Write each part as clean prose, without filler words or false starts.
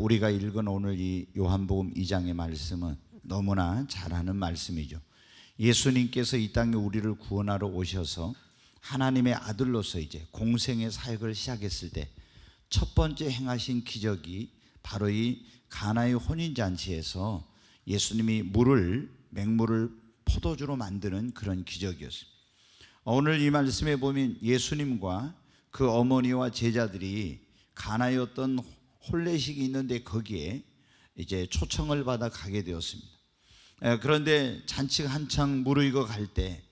우리가 읽은 오늘 이 요한복음 2장의 말씀은 너무나 잘하는 말씀이죠. 예수님께서 이 땅에 우리를 구원하러 오셔서 하나님의 아들로서 이제 공생의 사역을 시작했을 때 첫 번째 행하신 기적이 바로 이 가나의 혼인잔치에서 예수님이 맹물을 포도주로 만드는 그런 기적이었습니다. 오늘 이 말씀에 보면 예수님과 그 어머니와 제자들이 가나의 어떤 혼례식이 있는데 거기에 이제 초청을 받아 가게 되었습니다. 그런데 잔치가 한창 무르익어 갈 때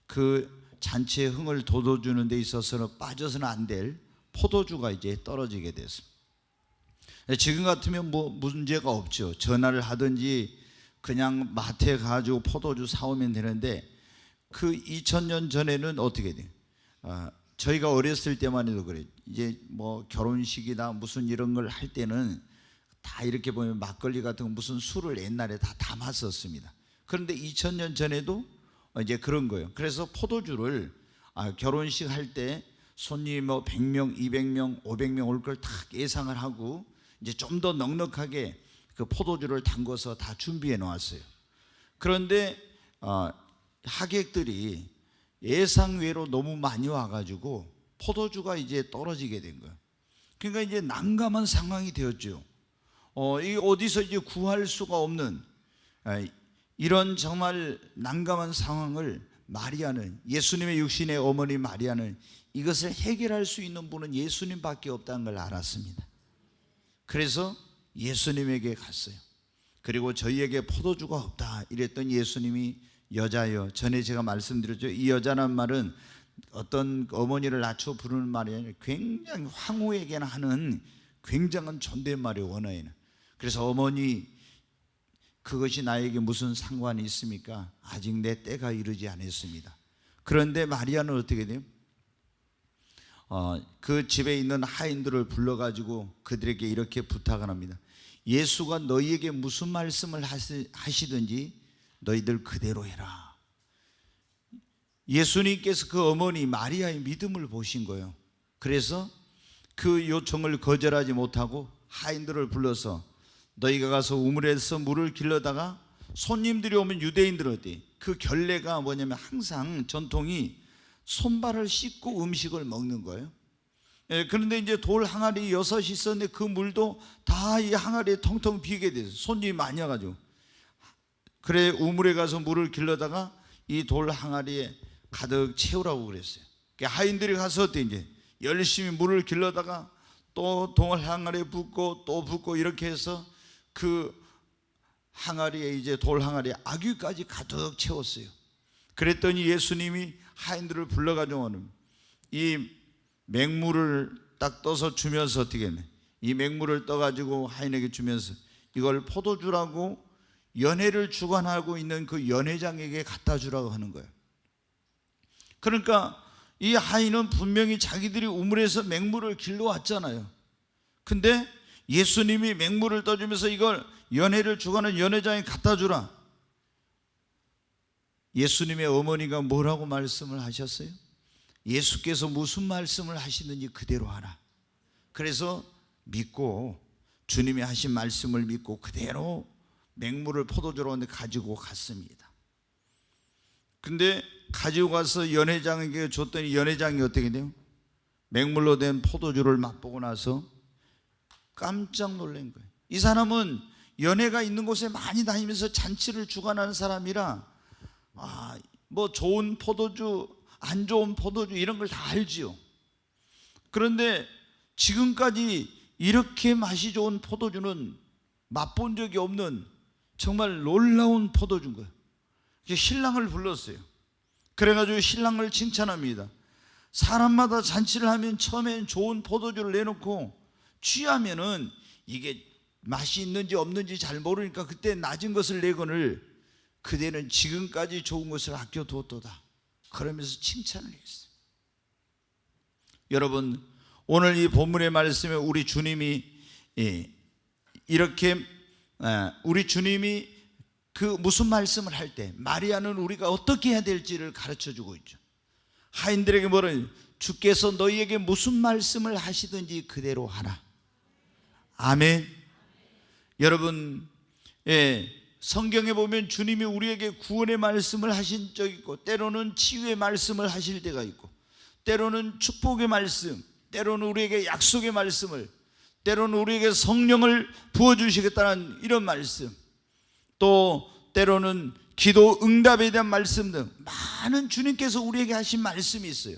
그 잔치의 흥을 돋워주는 데 있어서는 빠져서는 안 될 포도주가 이제 떨어지게 됐습니다. 지금 같으면 뭐 문제가 없죠. 전화를 하든지 그냥 마트에 가지고 포도주 사오면 되는데 그 2000년 전에는 어떻게 돼요? 저희가 어렸을 때만 해도 그래요. 이제 뭐 결혼식이나 무슨 이런 걸 할 때는 다 이렇게 보면 막걸리 같은 거 무슨 술을 옛날에 다 담았었습니다. 그런데 2000년 전에도 이제 그런 거예요. 그래서 포도주를 결혼식 할 때 손님 뭐 100명, 200명, 500명 올 걸 다 예상을 하고 이제 좀 더 넉넉하게 그 포도주를 담궈서 다 준비해 놓았어요. 그런데 하객들이 예상외로 너무 많이 와가지고 포도주가 이제 떨어지게 된 거예요. 그러니까 이제 난감한 상황이 되었죠. 이 어디서 이제 구할 수가 없는 이런 정말 난감한 상황을 마리아는, 예수님의 육신의 어머니 마리아는 이것을 해결할 수 있는 분은 예수님밖에 없다는 걸 알았습니다. 그래서 예수님에게 갔어요. 그리고 저희에게 포도주가 없다 이랬더니 예수님이 여자여, 전에 제가 말씀드렸죠. 이 여자란 말은 어떤 어머니를 낮춰 부르는 말이 아니라 굉장히 황후에게나 하는 굉장한 존댓말이에요, 원어에는. 그래서 어머니, 그것이 나에게 무슨 상관이 있습니까? 아직 내 때가 이르지 않았습니다. 그런데 마리아는 어떻게 돼요? 그 집에 있는 하인들을 불러가지고 그들에게 이렇게 부탁을 합니다. 예수가 너희에게 무슨 말씀을 하시든지 너희들 그대로 해라. 예수님께서 그 어머니 마리아의 믿음을 보신 거예요. 그래서 그 요청을 거절하지 못하고 하인들을 불러서 너희가 가서 우물에서 물을 길러다가 손님들이 오면 유대인들은 어때? 그 결례가 뭐냐면 항상 전통이 손발을 씻고 음식을 먹는 거예요. 그런데 이제 돌 항아리 6이 있었는데 그 물도 다 이 항아리에 텅텅 비게 됐어요. 손님이 많이 와가지고. 그래 우물에 가서 물을 길러다가 이 돌 항아리에 가득 채우라고 그랬어요. 하인들이 가서 어때? 이제 열심히 물을 길러다가 또 돌 항아리에 붓고 또 붓고 이렇게 해서 그 항아리에 이제 돌 항아리에 아귀까지 가득 채웠어요. 그랬더니 예수님이 하인들을 불러가지고 이 맹물을 딱 떠서 주면서 어떻게 했네? 이 맹물을 떠가지고 하인에게 주면서 이걸 포도주라고 연회를 주관하고 있는 그 연회장에게 갖다 주라고 하는 거예요. 그러니까 이 하인은 분명히 자기들이 우물에서 맹물을 길러 왔잖아요. 근데 예수님이 맹물을 떠주면서 이걸 연회를 주관하는 연회장에 갖다 주라. 예수님의 어머니가 뭐라고 말씀을 하셨어요? 예수께서 무슨 말씀을 하시는지 그대로 하라. 그래서 믿고 주님이 하신 말씀을 믿고 그대로 맹물을 포도주로 가지고 갔습니다. 근데 가지고 가서 연회장에게 줬더니 연회장이 어떻게 돼요? 맹물로 된 포도주를 맛보고 나서 깜짝 놀란 거예요. 이 사람은 연회가 있는 곳에 많이 다니면서 잔치를 주관하는 사람이라 뭐 좋은 포도주, 안 좋은 포도주 이런 걸 다 알지요. 그런데 지금까지 이렇게 맛이 좋은 포도주는 맛본 적이 없는 정말 놀라운 포도주인 거예요. 신랑을 불렀어요. 그래가지고 신랑을 칭찬합니다. 사람마다 잔치를 하면 처음엔 좋은 포도주를 내놓고 취하면은 이게 맛이 있는지 없는지 잘 모르니까 그때 낮은 것을 내거늘 그대는 지금까지 좋은 것을 아껴두었도다. 그러면서 칭찬을 했어요. 여러분, 오늘 이 본문의 말씀에 우리 주님이 이렇게 우리 주님이 그 무슨 말씀을 할 때 마리아는 우리가 어떻게 해야 될지를 가르쳐주고 있죠. 하인들에게 뭐라요? 주께서 너희에게 무슨 말씀을 하시든지 그대로 하라. 아멘. 여러분, 성경에 보면 주님이 우리에게 구원의 말씀을 하신 적이 있고, 때로는 치유의 말씀을 하실 때가 있고, 때로는 축복의 말씀, 때로는 우리에게 약속의 말씀을, 때로는 우리에게 성령을 부어주시겠다는 이런 말씀, 또 때로는 기도 응답에 대한 말씀 등 많은 주님께서 우리에게 하신 말씀이 있어요.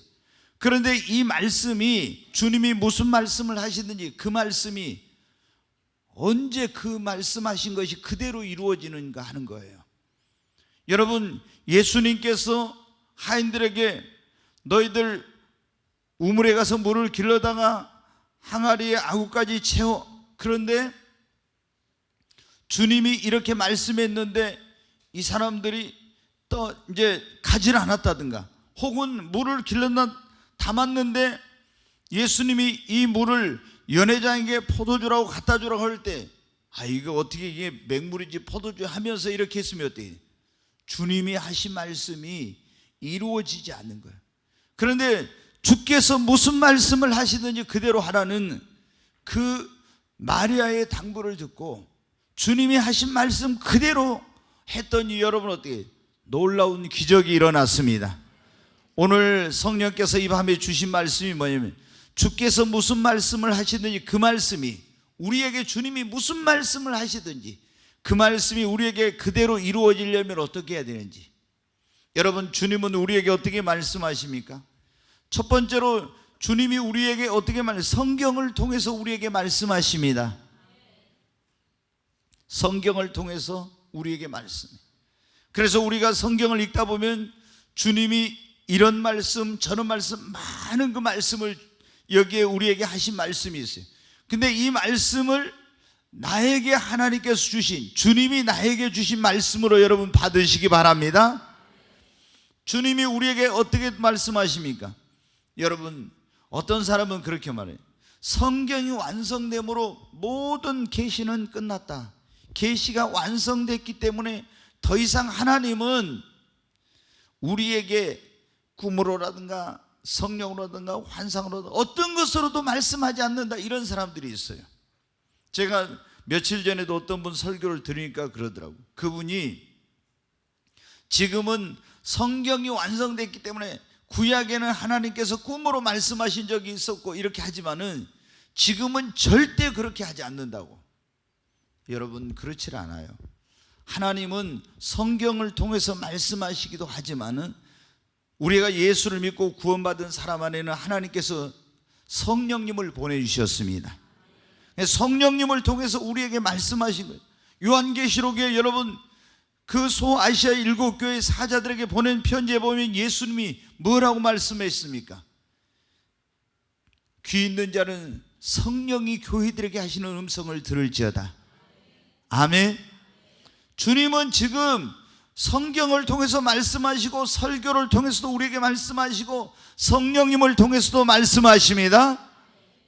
그런데 이 말씀이 주님이 무슨 말씀을 하시든지 그 말씀이 언제 그 말씀하신 것이 그대로 이루어지는가 하는 거예요. 여러분, 예수님께서 하인들에게 너희들 우물에 가서 물을 길러다가 항아리에 아구까지 채워, 그런데 주님이 이렇게 말씀했는데 이 사람들이 또 이제 가지 않았다든가, 혹은 물을 길렀나 담았는데 예수님이 이 물을 연회장에게 포도주라고 갖다 주라고 할 때, 이거 어떻게 이게 맹물이지 포도주 하면서 이렇게 했으면 어떻게, 주님이 하신 말씀이 이루어지지 않는 거예요. 그런데 주께서 무슨 말씀을 하시든지 그대로 하라는 그 마리아의 당부를 듣고 주님이 하신 말씀 그대로 했더니 여러분 어떻게 놀라운 기적이 일어났습니다. 오늘 성령께서 이 밤에 주신 말씀이 뭐냐면, 주께서 무슨 말씀을 하시든지 그 말씀이, 우리에게 주님이 무슨 말씀을 하시든지 그 말씀이 우리에게 그대로 이루어지려면 어떻게 해야 되는지. 여러분, 주님은 우리에게 어떻게 말씀하십니까? 첫 번째로 주님이 우리에게 어떻게 성경을 통해서 우리에게 말씀하십니다. 성경을 통해서 우리에게 말씀해. 그래서 우리가 성경을 읽다 보면 주님이 이런 말씀 저런 말씀, 많은 그 말씀을 여기에 우리에게 하신 말씀이 있어요. 근데 이 말씀을 나에게 하나님께서 주신, 주님이 나에게 주신 말씀으로 여러분 받으시기 바랍니다. 주님이 우리에게 어떻게 말씀하십니까? 여러분, 어떤 사람은 그렇게 말해요. 성경이 완성됨으로 모든 계시는 끝났다. 계시가 완성됐기 때문에 더 이상 하나님은 우리에게 꿈으로라든가 성령으로라든가 환상으로라든가 어떤 것으로도 말씀하지 않는다, 이런 사람들이 있어요. 제가 며칠 전에도 어떤 분 설교를 들으니까 그러더라고요. 그분이 지금은 성경이 완성됐기 때문에 구약에는 하나님께서 꿈으로 말씀하신 적이 있었고 이렇게 하지만은 지금은 절대 그렇게 하지 않는다고. 여러분, 그렇지 않아요. 하나님은 성경을 통해서 말씀하시기도 하지만은 우리가 예수를 믿고 구원받은 사람 안에는 하나님께서 성령님을 보내주셨습니다. 성령님을 통해서 우리에게 말씀하신 거예요. 요한계시록에 여러분 그 소아시아 7교회 사자들에게 보낸 편지에 보면 예수님이 뭐라고 말씀했습니까? 귀 있는 자는 성령이 교회들에게 하시는 음성을 들을지어다. 아멘. 주님은 지금 성경을 통해서 말씀하시고 설교를 통해서도 우리에게 말씀하시고 성령님을 통해서도 말씀하십니다.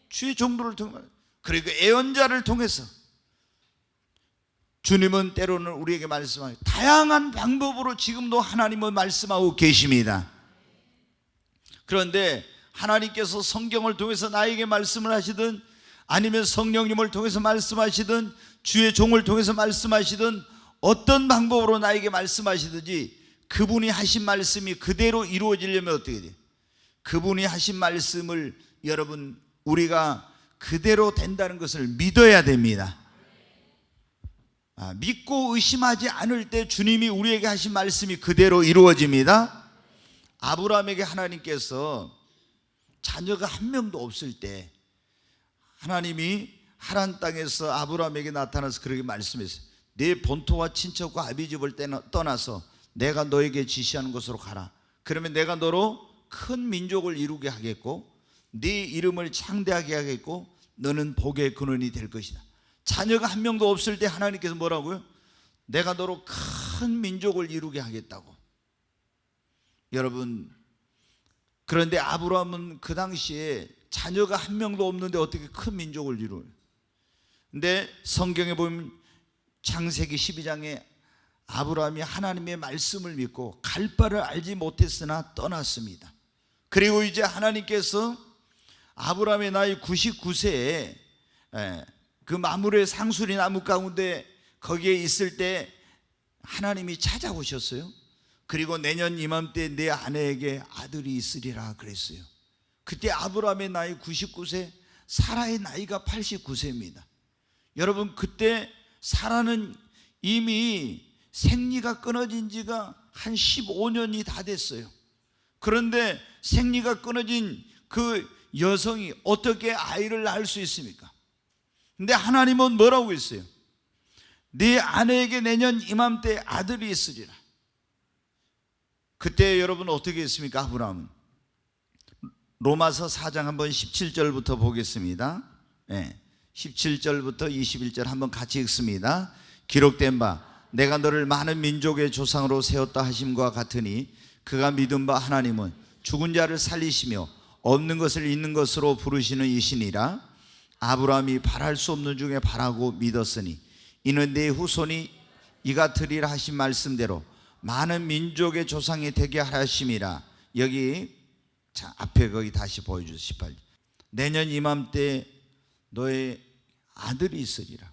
주의 종들을 통해, 그리고 예언자를 통해서 주님은 때로는 우리에게 말씀하시고 다양한 방법으로 지금도 하나님은 말씀하고 계십니다. 그런데 하나님께서 성경을 통해서 나에게 말씀을 하시든 아니면 성령님을 통해서 말씀하시든 주의 종을 통해서 말씀하시든 어떤 방법으로 나에게 말씀하시든지 그분이 하신 말씀이 그대로 이루어지려면 어떻게 돼요? 그분이 하신 말씀을 여러분 우리가 그대로 된다는 것을 믿어야 됩니다. 믿고 의심하지 않을 때 주님이 우리에게 하신 말씀이 그대로 이루어집니다. 아브라함에게 하나님께서 자녀가 한 명도 없을 때 하나님이 하란 땅에서 아브라함에게 나타나서 그렇게 말씀했어요. 네 본토와 친척과 아비 집을 떠나서 내가 너에게 지시하는 곳으로 가라. 그러면 내가 너로 큰 민족을 이루게 하겠고 네 이름을 창대하게 하겠고 너는 복의 근원이 될 것이다. 자녀가 한 명도 없을 때 하나님께서 뭐라고요? 내가 너로 큰 민족을 이루게 하겠다고. 여러분, 그런데 아브라함은 그 당시에 자녀가 한 명도 없는데 어떻게 큰 민족을 이루어요? 근데 성경에 보면 창세기 12장에 아브라함이 하나님의 말씀을 믿고 갈 바를 알지 못했으나 떠났습니다. 그리고 이제 하나님께서 아브라함의 나이 99세에 그 마물의 상수리 나무 가운데 거기에 있을 때 하나님이 찾아오셨어요. 그리고 내년 이맘때 내 아내에게 아들이 있으리라 그랬어요. 그때 아브라함의 나이 99세, 사라의 나이가 89세입니다. 여러분, 그때 사라는 이미 생리가 끊어진 지가 한 15년이 다 됐어요. 그런데 생리가 끊어진 그 여성이 어떻게 아이를 낳을 수 있습니까? 근데 하나님은 뭐라고 했어요? 네 아내에게 내년 이맘때 아들이 있으리라. 그때 여러분 어떻게 했습니까? 아브라함은 로마서 4장 한번 17절부터 보겠습니다. 17절부터 21절 한번 같이 읽습니다. 기록된 바 내가 너를 많은 민족의 조상으로 세웠다 하심과 같으니 그가 믿은 바 하나님은 죽은 자를 살리시며 없는 것을 있는 것으로 부르시는 이시니라. 아브라함이 바랄 수 없는 중에 바라고 믿었으니 이는 내 후손이 이같으리라 하신 말씀대로 많은 민족의 조상이 되게 하심이라. 여기 자, 앞에 거기 다시 보여주세요. 18절. 내년 이맘때 너의 아들이 있으리라.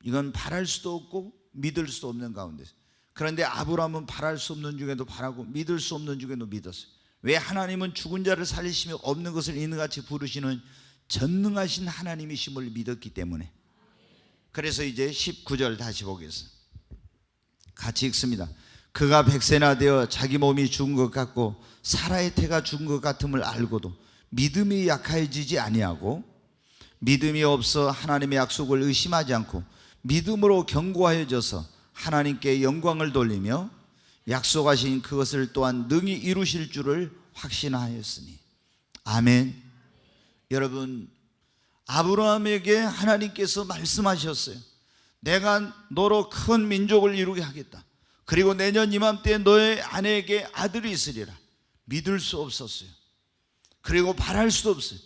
이건 바랄 수도 없고 믿을 수도 없는 가운데서. 그런데 아브라함은 바랄 수 없는 중에도 바라고 믿을 수 없는 중에도 믿었어요. 왜? 하나님은 죽은 자를 살리시며 없는 것을 있는 같이 부르시는 전능하신 하나님이심을 믿었기 때문에. 그래서 이제 19절 다시 보겠습니다. 같이 읽습니다. 그가 100세나 되어 자기 몸이 죽은 것 같고 사라의 태가 죽은 것 같음을 알고도 믿음이 약해지지 아니하고 믿음이 없어 하나님의 약속을 의심하지 않고 믿음으로 견고하여져서 하나님께 영광을 돌리며 약속하신 그것을 또한 능히 이루실 줄을 확신하였으니. 아멘. 여러분, 아브라함에게 하나님께서 말씀하셨어요. 내가 너로 큰 민족을 이루게 하겠다. 그리고 내년 이맘때 너의 아내에게 아들이 있으리라. 믿을 수 없었어요. 그리고 바랄 수도 없어요.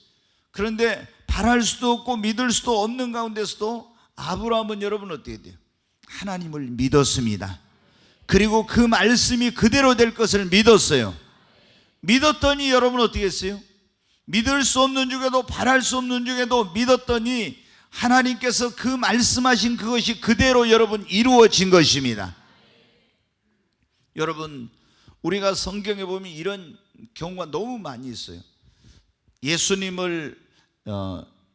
그런데 바랄 수도 없고 믿을 수도 없는 가운데서도 아브라함은 여러분 어떻게 돼요? 하나님을 믿었습니다. 그리고 그 말씀이 그대로 될 것을 믿었어요. 믿었더니 여러분 어떻게 했어요? 믿을 수 없는 중에도 바랄 수 없는 중에도 믿었더니 하나님께서 그 말씀하신 그것이 그대로 여러분 이루어진 것입니다. 여러분, 우리가 성경에 보면 이런 경우가 너무 많이 있어요. 예수님을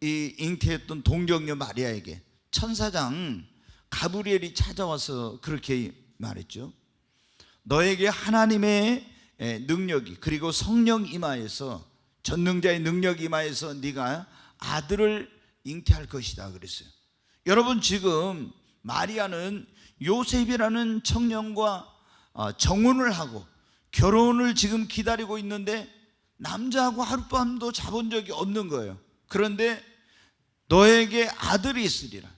잉태했던 동정녀 마리아에게 천사장 가브리엘이 찾아와서 그렇게 말했죠. 너에게 하나님의 능력이 그리고 성령 임하에서 전능자의 능력이 임하에서 네가 아들을 잉태할 것이다 그랬어요. 여러분, 지금 마리아는 요셉이라는 청년과 정혼을 하고 결혼을 지금 기다리고 있는데 남자하고 하룻밤도 자본 적이 없는 거예요. 그런데 너에게 아들이 있으리라.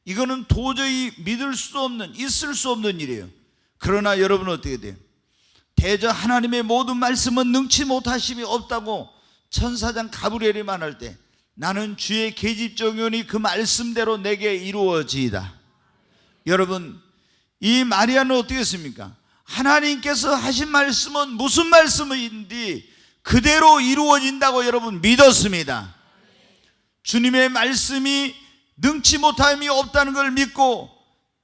이거는 도저히 믿을 수 없는, 있을 수 없는 일이에요. 그러나 여러분 어떻게 돼요? 대저 하나님의 모든 말씀은 능치 못하심이 없다고 천사장 가브리엘이 말할 때 나는 주의 계집종이오니 그 말씀대로 내게 이루어지이다. 여러분, 이 마리아는 어떻게 했습니까? 하나님께서 하신 말씀은 무슨 말씀인지 그대로 이루어진다고 여러분 믿었습니다. 주님의 말씀이 능치 못함이 없다는 걸 믿고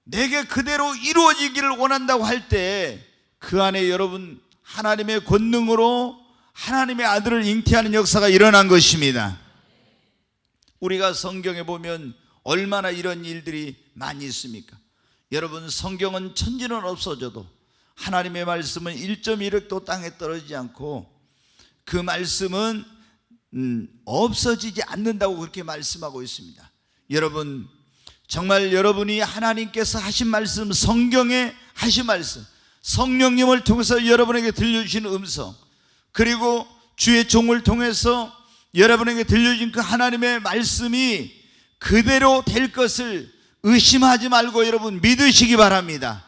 내게 그대로 이루어지기를 원한다고 할 때 그 안에 여러분 하나님의 권능으로 하나님의 아들을 잉태하는 역사가 일어난 것입니다. 우리가 성경에 보면 얼마나 이런 일들이 많이 있습니까? 여러분, 성경은 천지는 없어져도 하나님의 말씀은 1.1획도 땅에 떨어지지 않고 그 말씀은 없어지지 않는다고 그렇게 말씀하고 있습니다. 여러분, 정말 여러분이 하나님께서 하신 말씀, 성경에 하신 말씀, 성령님을 통해서 여러분에게 들려주신 음성, 그리고 주의 종을 통해서 여러분에게 들려진 그 하나님의 말씀이 그대로 될 것을 의심하지 말고 여러분 믿으시기 바랍니다.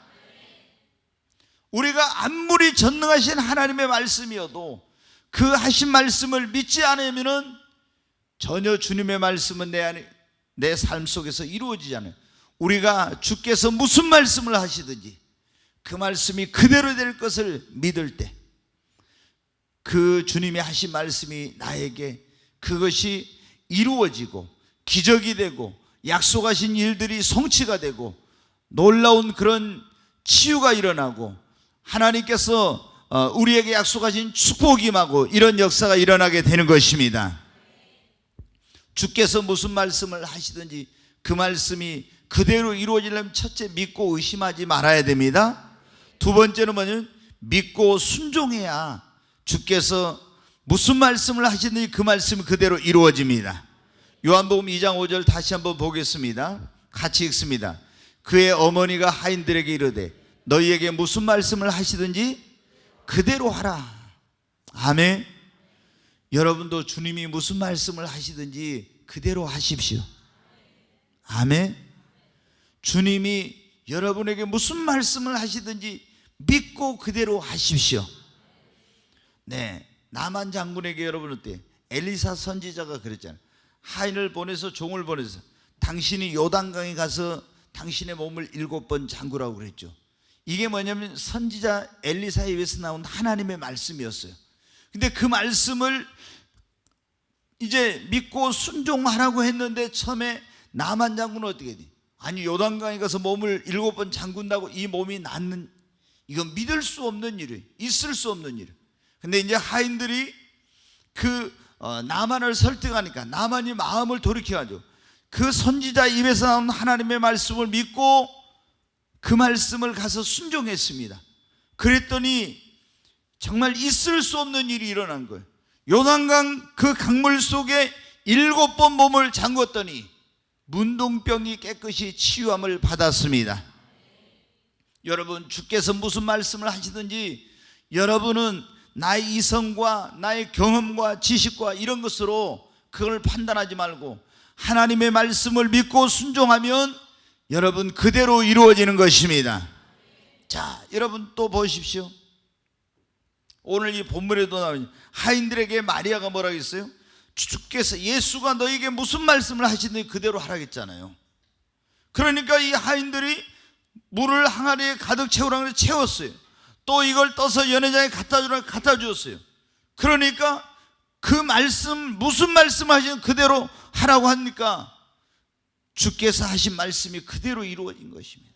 우리가 아무리 전능하신 하나님의 말씀이어도 그 하신 말씀을 믿지 않으면 전혀 주님의 말씀은 내 삶 속에서 이루어지지 않아요. 우리가 주께서 무슨 말씀을 하시든지 그 말씀이 그대로 될 것을 믿을 때 그 주님이 하신 말씀이 나에게 그것이 이루어지고 기적이 되고 약속하신 일들이 성취가 되고 놀라운 그런 치유가 일어나고 하나님께서 우리에게 약속하신 축복이 임하고 이런 역사가 일어나게 되는 것입니다. 주께서 무슨 말씀을 하시든지 그 말씀이 그대로 이루어지려면 첫째 믿고 의심하지 말아야 됩니다. 두 번째는 뭐냐면 믿고 순종해야 주께서 무슨 말씀을 하시든지 그 말씀이 그대로 이루어집니다. 요한복음 2장 5절 다시 한번 보겠습니다. 같이 읽습니다. 그의 어머니가 하인들에게 이르되 너희에게 무슨 말씀을 하시든지 그대로 하라. 아멘. 여러분도 주님이 무슨 말씀을 하시든지 그대로 하십시오. 아멘. 주님이 여러분에게 무슨 말씀을 하시든지 믿고 그대로 하십시오. 네, 나만 장군에게 여러분 어때? 엘리사 선지자가 그랬잖아요. 하인을 보내서 종을 보내서 당신이 요단강에 가서 당신의 몸을 7번 잠그라고 그랬죠. 이게 뭐냐면 선지자 엘리사의 입에서 나온 하나님의 말씀이었어요. 근데 그 말씀을 이제 믿고 순종하라고 했는데 처음에 나만 장군은 어떻게 돼? 아니 요단강에 가서 몸을 7번 잠근다고 이 몸이 낫는, 이건 믿을 수 없는 일이에요. 있을 수 없는 일이에요. 근데 이제 하인들이 나만을 설득하니까 나만이 마음을 돌이켜가지고 그 선지자 입에서 나온 하나님의 말씀을 믿고 그 말씀을 가서 순종했습니다. 그랬더니 정말 있을 수 없는 일이 일어난 거예요. 요단강 그 강물 속에 7번 몸을 잠궜더니 문둥병이 깨끗이 치유함을 받았습니다. 여러분, 주께서 무슨 말씀을 하시든지 여러분은 나의 이성과 나의 경험과 지식과 이런 것으로 그걸 판단하지 말고 하나님의 말씀을 믿고 순종하면 여러분 그대로 이루어지는 것입니다. 자, 여러분 또 보십시오. 오늘 이 본문에도 나오는 하인들에게 마리아가 뭐라고 했어요? 주께서 예수가 너에게 무슨 말씀을 하시든지 그대로 하라고 했잖아요. 그러니까 이 하인들이 물을 항아리에 가득 채우라고 해서 채웠어요. 또 이걸 떠서 연회장에 갖다 주었어요. 그러니까 그 말씀, 무슨 말씀 하시든 그대로 하라고 하니까 주께서 하신 말씀이 그대로 이루어진 것입니다.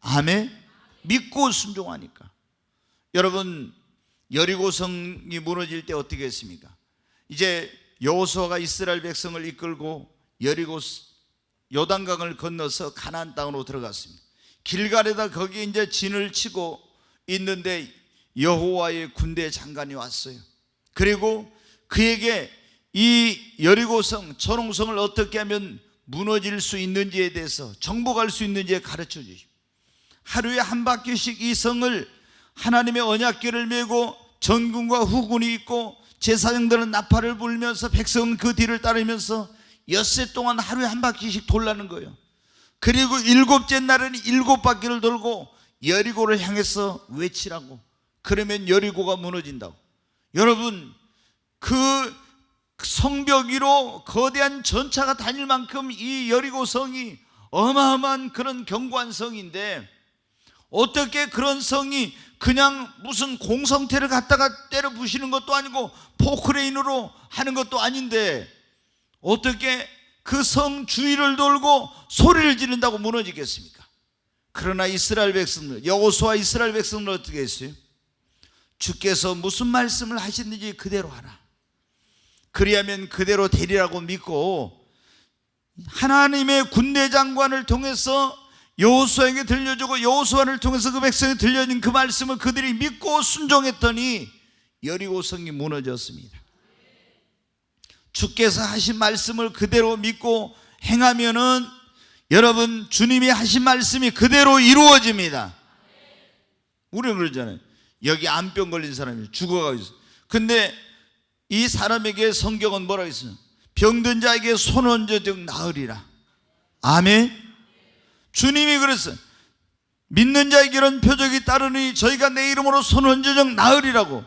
아멘. 믿고 순종하니까. 여러분, 여리고성이 무너질 때 어떻게 했습니까? 이제 여호수아가 이스라엘 백성을 이끌고 요단강을 건너서 가나안 땅으로 들어갔습니다. 길갈에다 거기 이제 진을 치고 있는데 여호와의 군대 장관이 왔어요. 그리고 그에게 이 여리고성 전홍성을 어떻게 하면 무너질 수 있는지에 대해서 정복할 수 있는지에 가르쳐 주십시오. 하루에 한 바퀴씩 이 성을 하나님의 언약궤를 메고 전군과 후군이 있고 제사장들은 나팔을 불면서 백성은 그 뒤를 따르면서 엿새 동안 하루에 한 바퀴씩 돌라는 거예요. 그리고 7째 날은 7바퀴를 돌고 여리고를 향해서 외치라고. 그러면 여리고가 무너진다고. 여러분, 그 성벽 위로 거대한 전차가 다닐 만큼 이 여리고 성이 어마어마한 그런 견고한 성인데 어떻게 그런 성이 그냥 무슨 공성태를 갖다가 때려 부시는 것도 아니고 포크레인으로 하는 것도 아닌데 어떻게 그 성 주위를 돌고 소리를 지른다고 무너지겠습니까? 그러나 이스라엘 백성들, 여호수아 이스라엘 백성들 어떻게 했어요? 주께서 무슨 말씀을 하시는지 그대로 하라. 그리하면 그대로 되리라고 믿고 하나님의 군대 장관을 통해서 여호수아에게 들려주고 여호수아를 통해서 그 백성에 들려진 그 말씀을 그들이 믿고 순종했더니 여리고성이 무너졌습니다. 주께서 하신 말씀을 그대로 믿고 행하면은 여러분 주님이 하신 말씀이 그대로 이루어집니다. 우리는 그러잖아요. 여기 암병 걸린 사람이 죽어가고 있어. 근데 이 사람에게 성경은 뭐라고 했어요? 병든 자에게 손 얹어즉 나으리라. 아멘. 주님이 그랬어요. 믿는 자에게 이런 표적이 따르니 저희가 내 이름으로 손 얹어즉 나으리라고.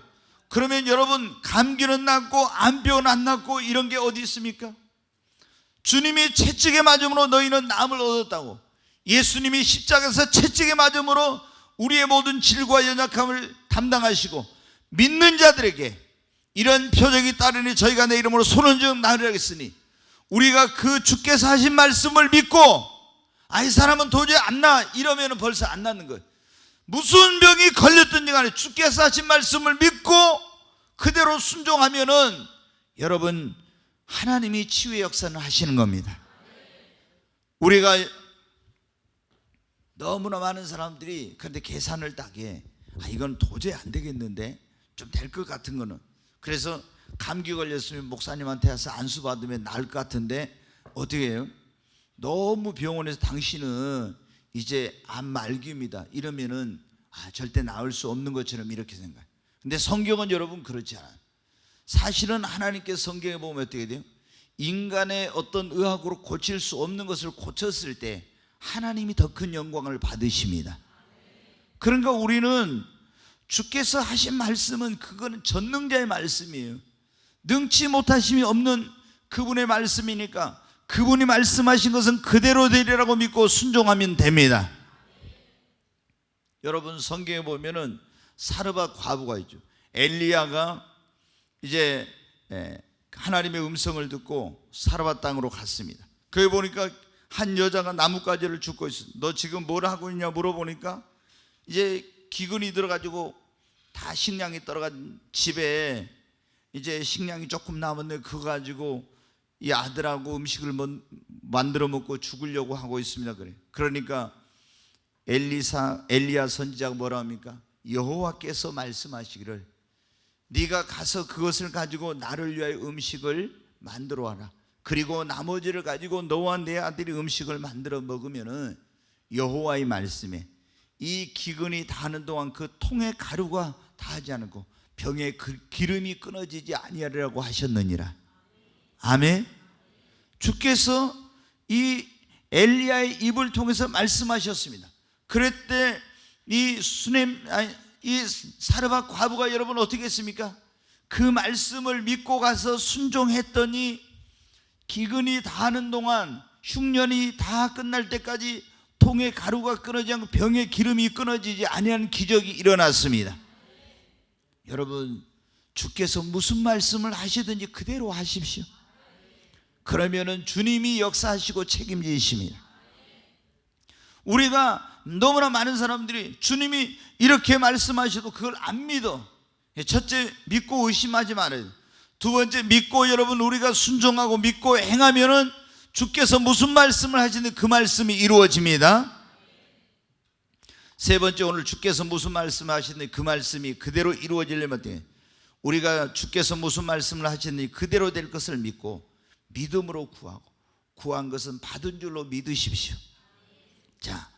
그러면 여러분 감기는 낫고 암병은 안 낫고 이런 게 어디 있습니까? 주님이 채찍에 맞음으로 너희는 나음을 얻었다고. 예수님이 십자가에서 채찍에 맞음으로 우리의 모든 질과 연약함을 담당하시고 믿는 자들에게 이런 표적이 따르니 저희가 내 이름으로 손 얹어 나으리라 했으니 우리가 그 주께서 하신 말씀을 믿고 이 사람은 도저히 안 나 이러면 벌써 안 낫는 거예요. 무슨 병이 걸렸든지 간에 주께서 하신 말씀을 믿고 그대로 순종하면은 여러분 하나님이 치유의 역사는 하시는 겁니다. 우리가 너무나 많은 사람들이 그런데 계산을 따게 이건 도저히 안 되겠는데 좀 될 것 같은 거는, 그래서 감기 걸렸으면 목사님한테 와서 안수 받으면 나을 것 같은데 어떻게 해요? 너무 병원에서 당신은 이제 암 말기입니다 이러면은 절대 나을 수 없는 것처럼 이렇게 생각해요. 근데 성경은 여러분 그렇지 않아요. 사실은 하나님께서 성경에 보면 어떻게 돼요? 인간의 어떤 의학으로 고칠 수 없는 것을 고쳤을 때 하나님이 더 큰 영광을 받으십니다. 그러니까 우리는 주께서 하신 말씀은 그거는 전능자의 말씀이에요. 능치 못하심이 없는 그분의 말씀이니까 그분이 말씀하신 것은 그대로 되리라고 믿고 순종하면 됩니다. 여러분 성경에 보면은 사르밧 과부가 있죠. 엘리야가 이제 하나님의 음성을 듣고 사르밧 땅으로 갔습니다. 거기 보니까 한 여자가 나뭇가지를 줍고 있어. 너 지금 뭘 하고 있냐 물어보니까 이제 기근이 들어가지고 다 식량이 떨어간 집에 이제 식량이 조금 남았는데 그거 가지고 이 아들하고 음식을 만들어 먹고 죽으려고 하고 있습니다. 그러니까 엘리야 선지자가 뭐라 합니까? 여호와께서 말씀하시기를 네가 가서 그것을 가지고 나를 위하여 음식을 만들어 와라. 그리고 나머지를 가지고 너와 내 아들이 음식을 만들어 먹으면은 여호와의 말씀에 이 기근이 다하는 동안 그 통의 가루가 다하지 않고 병의 기름이 끊어지지 아니하리라고 하셨느니라. 아멘. 주께서 이 엘리야의 입을 통해서 말씀하셨습니다. 그랬대 이 사르밧 과부가 여러분 어떻게 했습니까? 그 말씀을 믿고 가서 순종했더니 기근이 다하는 동안 흉년이 다 끝날 때까지 통의 가루가 끊어지지 않고 병의 기름이 끊어지지 아니하는 기적이 일어났습니다. 여러분 주께서 무슨 말씀을 하시든지 그대로 하십시오. 그러면은 주님이 역사하시고 책임지십니다. 우리가 너무나 많은 사람들이 주님이 이렇게 말씀하셔도 그걸 안 믿어. 첫째, 믿고 의심하지 말아요. 두 번째, 믿고 여러분 우리가 순종하고 믿고 행하면은 주께서 무슨 말씀을 하시는데 그 말씀이 이루어집니다. 세 번째, 오늘 주께서 무슨 말씀을 하시는데 그 말씀이 그대로 이루어지려면 어떻게? 우리가 주께서 무슨 말씀을 하시는지 그대로 될 것을 믿고 믿음으로 구하고 구한 것은 받은 줄로 믿으십시오. 자,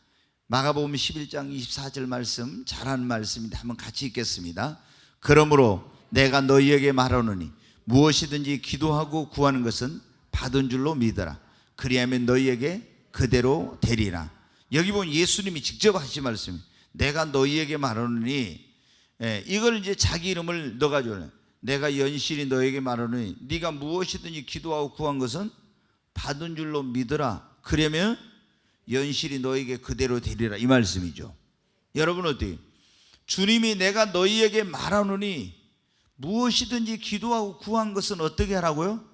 마가복음 11장 24절 말씀 잘하는 말씀인데 한번 같이 읽겠습니다. 그러므로 내가 너희에게 말하노니 무엇이든지 기도하고 구하는 것은 받은 줄로 믿어라. 그리하면 너희에게 그대로 되리라. 여기 보면 예수님이 직접 하신 말씀입니다. 내가 너희에게 말하노니 이걸 이제 자기 이름을 넣어가지고 내가 연실히 너에게 말하노니 네가 무엇이든지 기도하고 구한 것은 받은 줄로 믿어라. 그러면 연실히 너에게 그대로 되리라 이 말씀이죠. 여러분 어때요? 주님이 내가 너희에게 말하노니 무엇이든지 기도하고 구한 것은 어떻게 하라고요?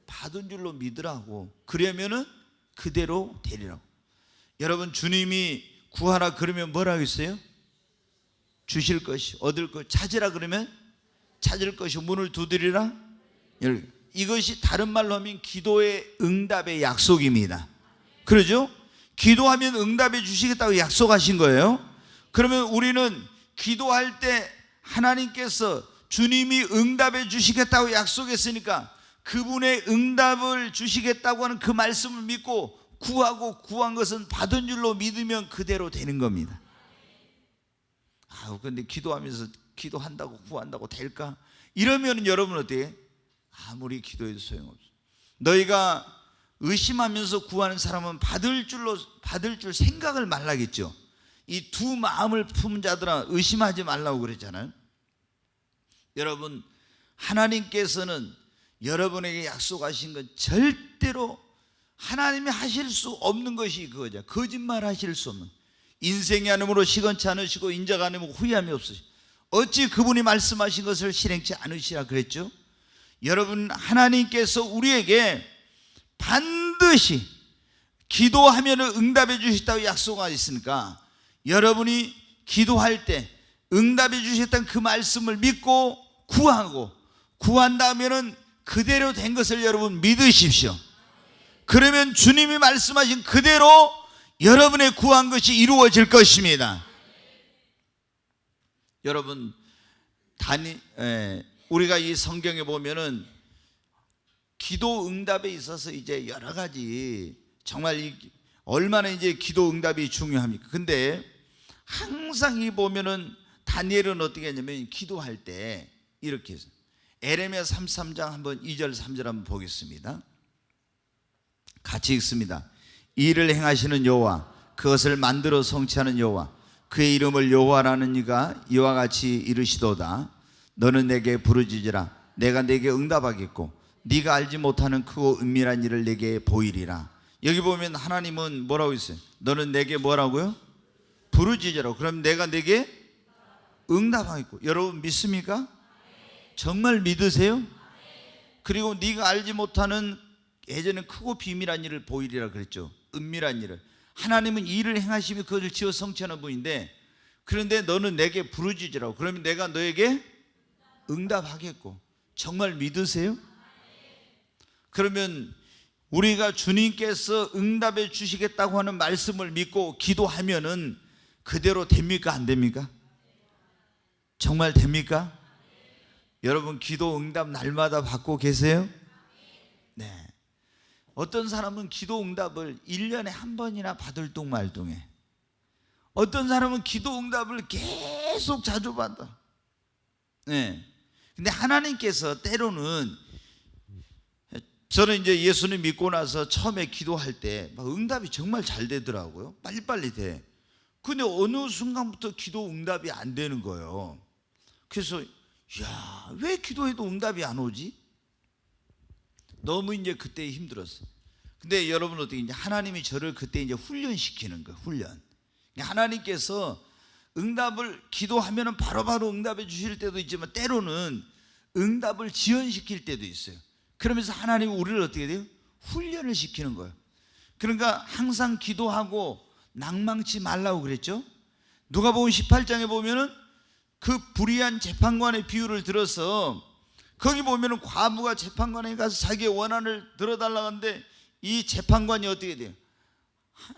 받은 줄로 믿으라고. 그러면은 그대로 되리라고. 여러분 주님이 구하라 그러면 뭐라 하겠어요? 주실 것이, 얻을 것, 찾으라 그러면 찾을 것이, 문을 두드리라. 이것이 다른 말로 하면 기도의 응답의 약속입니다. 그러죠? 기도하면 응답해 주시겠다고 약속하신 거예요. 그러면 우리는 기도할 때 하나님께서 주님이 응답해 주시겠다고 약속했으니까 그분의 응답을 주시겠다고 하는 그 말씀을 믿고 구하고 구한 것은 받은 줄로 믿으면 그대로 되는 겁니다. 근데 기도하면서 기도한다고 구한다고 될까? 이러면 여러분 어때요? 아무리 기도해도 소용없어. 너희가 의심하면서 구하는 사람은 받을 줄 생각을 말라겠죠. 이 두 마음을 품은 자들아 의심하지 말라고 그랬잖아요. 여러분 하나님께서는 여러분에게 약속하신 건 절대로 하나님이 하실 수 없는 것이 그거죠. 거짓말 하실 수 없는. 인생이 아니므로 시건치 않으시고 인자가 아니므로 후회함이 없으시고 어찌 그분이 말씀하신 것을 실행치 않으시라 그랬죠. 여러분 하나님께서 우리에게 반드시 기도하면 응답해 주시겠다고 약속하고 있으니까 여러분이 기도할 때 응답해 주시겠다는 그 말씀을 믿고 구한다면 그대로 된 것을 여러분 믿으십시오. 그러면 주님이 말씀하신 그대로 여러분의 구한 것이 이루어질 것입니다. 여러분, 우리가 이 성경에 보면은 기도 응답에 있어서 이제 여러 가지 정말 얼마나 이제 기도 응답이 중요합니까? 근데 항상 이 보면은 다니엘은 어떻게 했냐면 기도할 때 이렇게 해서 에레미야 33장 한번 2절 3절 한번 보겠습니다. 같이 읽습니다. 이를 행하시는 여호와, 그것을 만들어 성취하는 여호와, 그의 이름을 여호와라는 이가 이와 같이 이르시도다. 너는 내게 부르짖으라. 내가 내게 응답하겠고 네가 알지 못하는 크고 은밀한 일을 내게 보이리라. 여기 보면 하나님은 뭐라고 했어요? 너는 내게 뭐라고요? 부르짖으라. 그럼 내가 내게 응답하겠고. 여러분 믿습니까? 정말 믿으세요? 그리고 네가 알지 못하는 예전에 크고 비밀한 일을 보이리라 그랬죠. 은밀한 일을. 하나님은 일을 행하시며 그것을 지어 성취하는 분인데, 그런데 너는 내게 부르짖으라고. 그러면 내가 너에게 응답하겠고. 정말 믿으세요? 그러면 우리가 주님께서 응답해 주시겠다고 하는 말씀을 믿고 기도하면은 그대로 됩니까? 안 됩니까? 정말 됩니까? 여러분 기도 응답 날마다 받고 계세요? 네. 어떤 사람은 기도 응답을 1년에 한 번이나 받을 둥말둥해. 어떤 사람은 기도 응답을 계속 자주 받아. 네. 근데 하나님께서 때로는, 저는 이제 예수님 믿고 나서 처음에 기도할 때 막 응답이 정말 잘 되더라고요. 빨리빨리 돼. 근데 어느 순간부터 기도 응답이 안 되는 거예요. 그래서 야, 왜 기도해도 응답이 안 오지? 너무 이제 그때 힘들었어. 근데 여러분 어떻게 이제 하나님이 저를 그때 이제 훈련시키는 거예요. 훈련. 하나님께서 응답을 기도하면은 바로바로 응답해 주실 때도 있지만 때로는 응답을 지연시킬 때도 있어요. 그러면서 하나님은 우리를 어떻게 돼요? 훈련을 시키는 거예요. 그러니까 항상 기도하고 낭망치 말라고 그랬죠. 누가복음 18장에 보면은 그 불의한 재판관의 비유를 들어서 거기 보면은 과부가 재판관에 가서 자기의 원한을 들어달라고 하는데 이 재판관이 어떻게 돼요?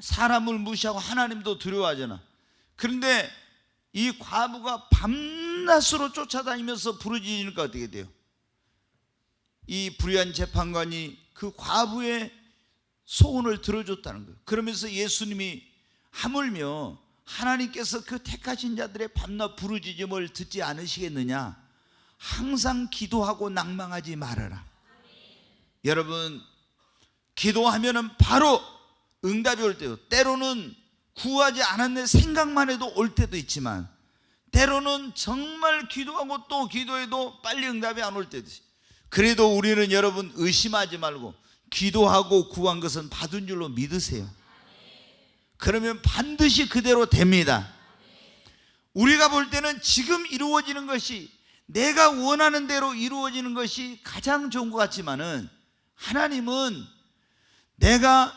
사람을 무시하고 하나님도 두려워하잖아. 그런데 이 과부가 밤낮으로 쫓아다니면서 부르짖으니까 어떻게 돼요? 이 불의한 재판관이 그 과부의 소원을 들어줬다는 거예요. 그러면서 예수님이 하물며 하나님께서 그 택하신 자들의 밤낮 부르짖음을 듣지 않으시겠느냐? 항상 기도하고 낭망하지 말아라. 여러분 기도하면은 바로 응답이 올 때요. 때로는 구하지 않았는데 생각만 해도 올 때도 있지만 때로는 정말 기도하고 또 기도해도 빨리 응답이 안 올 때도 있어요. 그래도 우리는 여러분 의심하지 말고 기도하고 구한 것은 받은 줄로 믿으세요. 그러면 반드시 그대로 됩니다. 우리가 볼 때는 지금 이루어지는 것이 내가 원하는 대로 이루어지는 것이 가장 좋은 것 같지만은 하나님은 내가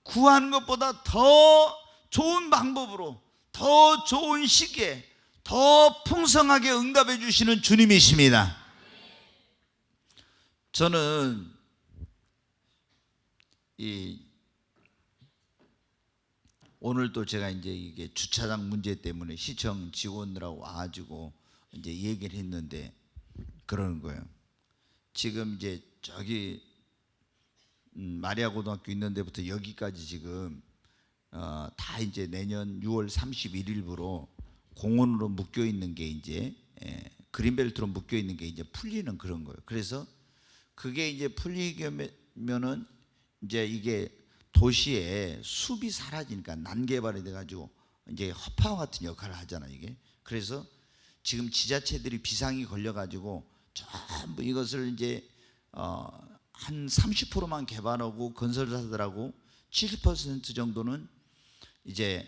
구하는 것보다 더 좋은 방법으로 더 좋은 시기에 더 풍성하게 응답해 주시는 주님이십니다. 저는 오늘도 제가 이제 이게 주차장 문제 때문에 시청 직원들하고 와가지고 이제 얘기를 했는데 그러는 거예요. 지금 이제 저기 마리아 고등학교 있는 데부터 여기까지 지금 다 이제 내년 6월 31일부로 공원으로 묶여 있는 게 이제 그린벨트로 묶여 있는 게 이제 풀리는 그런 거예요. 그래서 그게 이제 풀리면은 이제 이게 도시에 숲이 사라지니까 난개발이 돼가지고 이제 허파와 같은 역할을 하잖아요, 이게. 그래서 지금 지자체들이 비상이 걸려가지고 전부 이것을 이제 한 30%만 개발하고 건설사들하고 70% 정도는 이제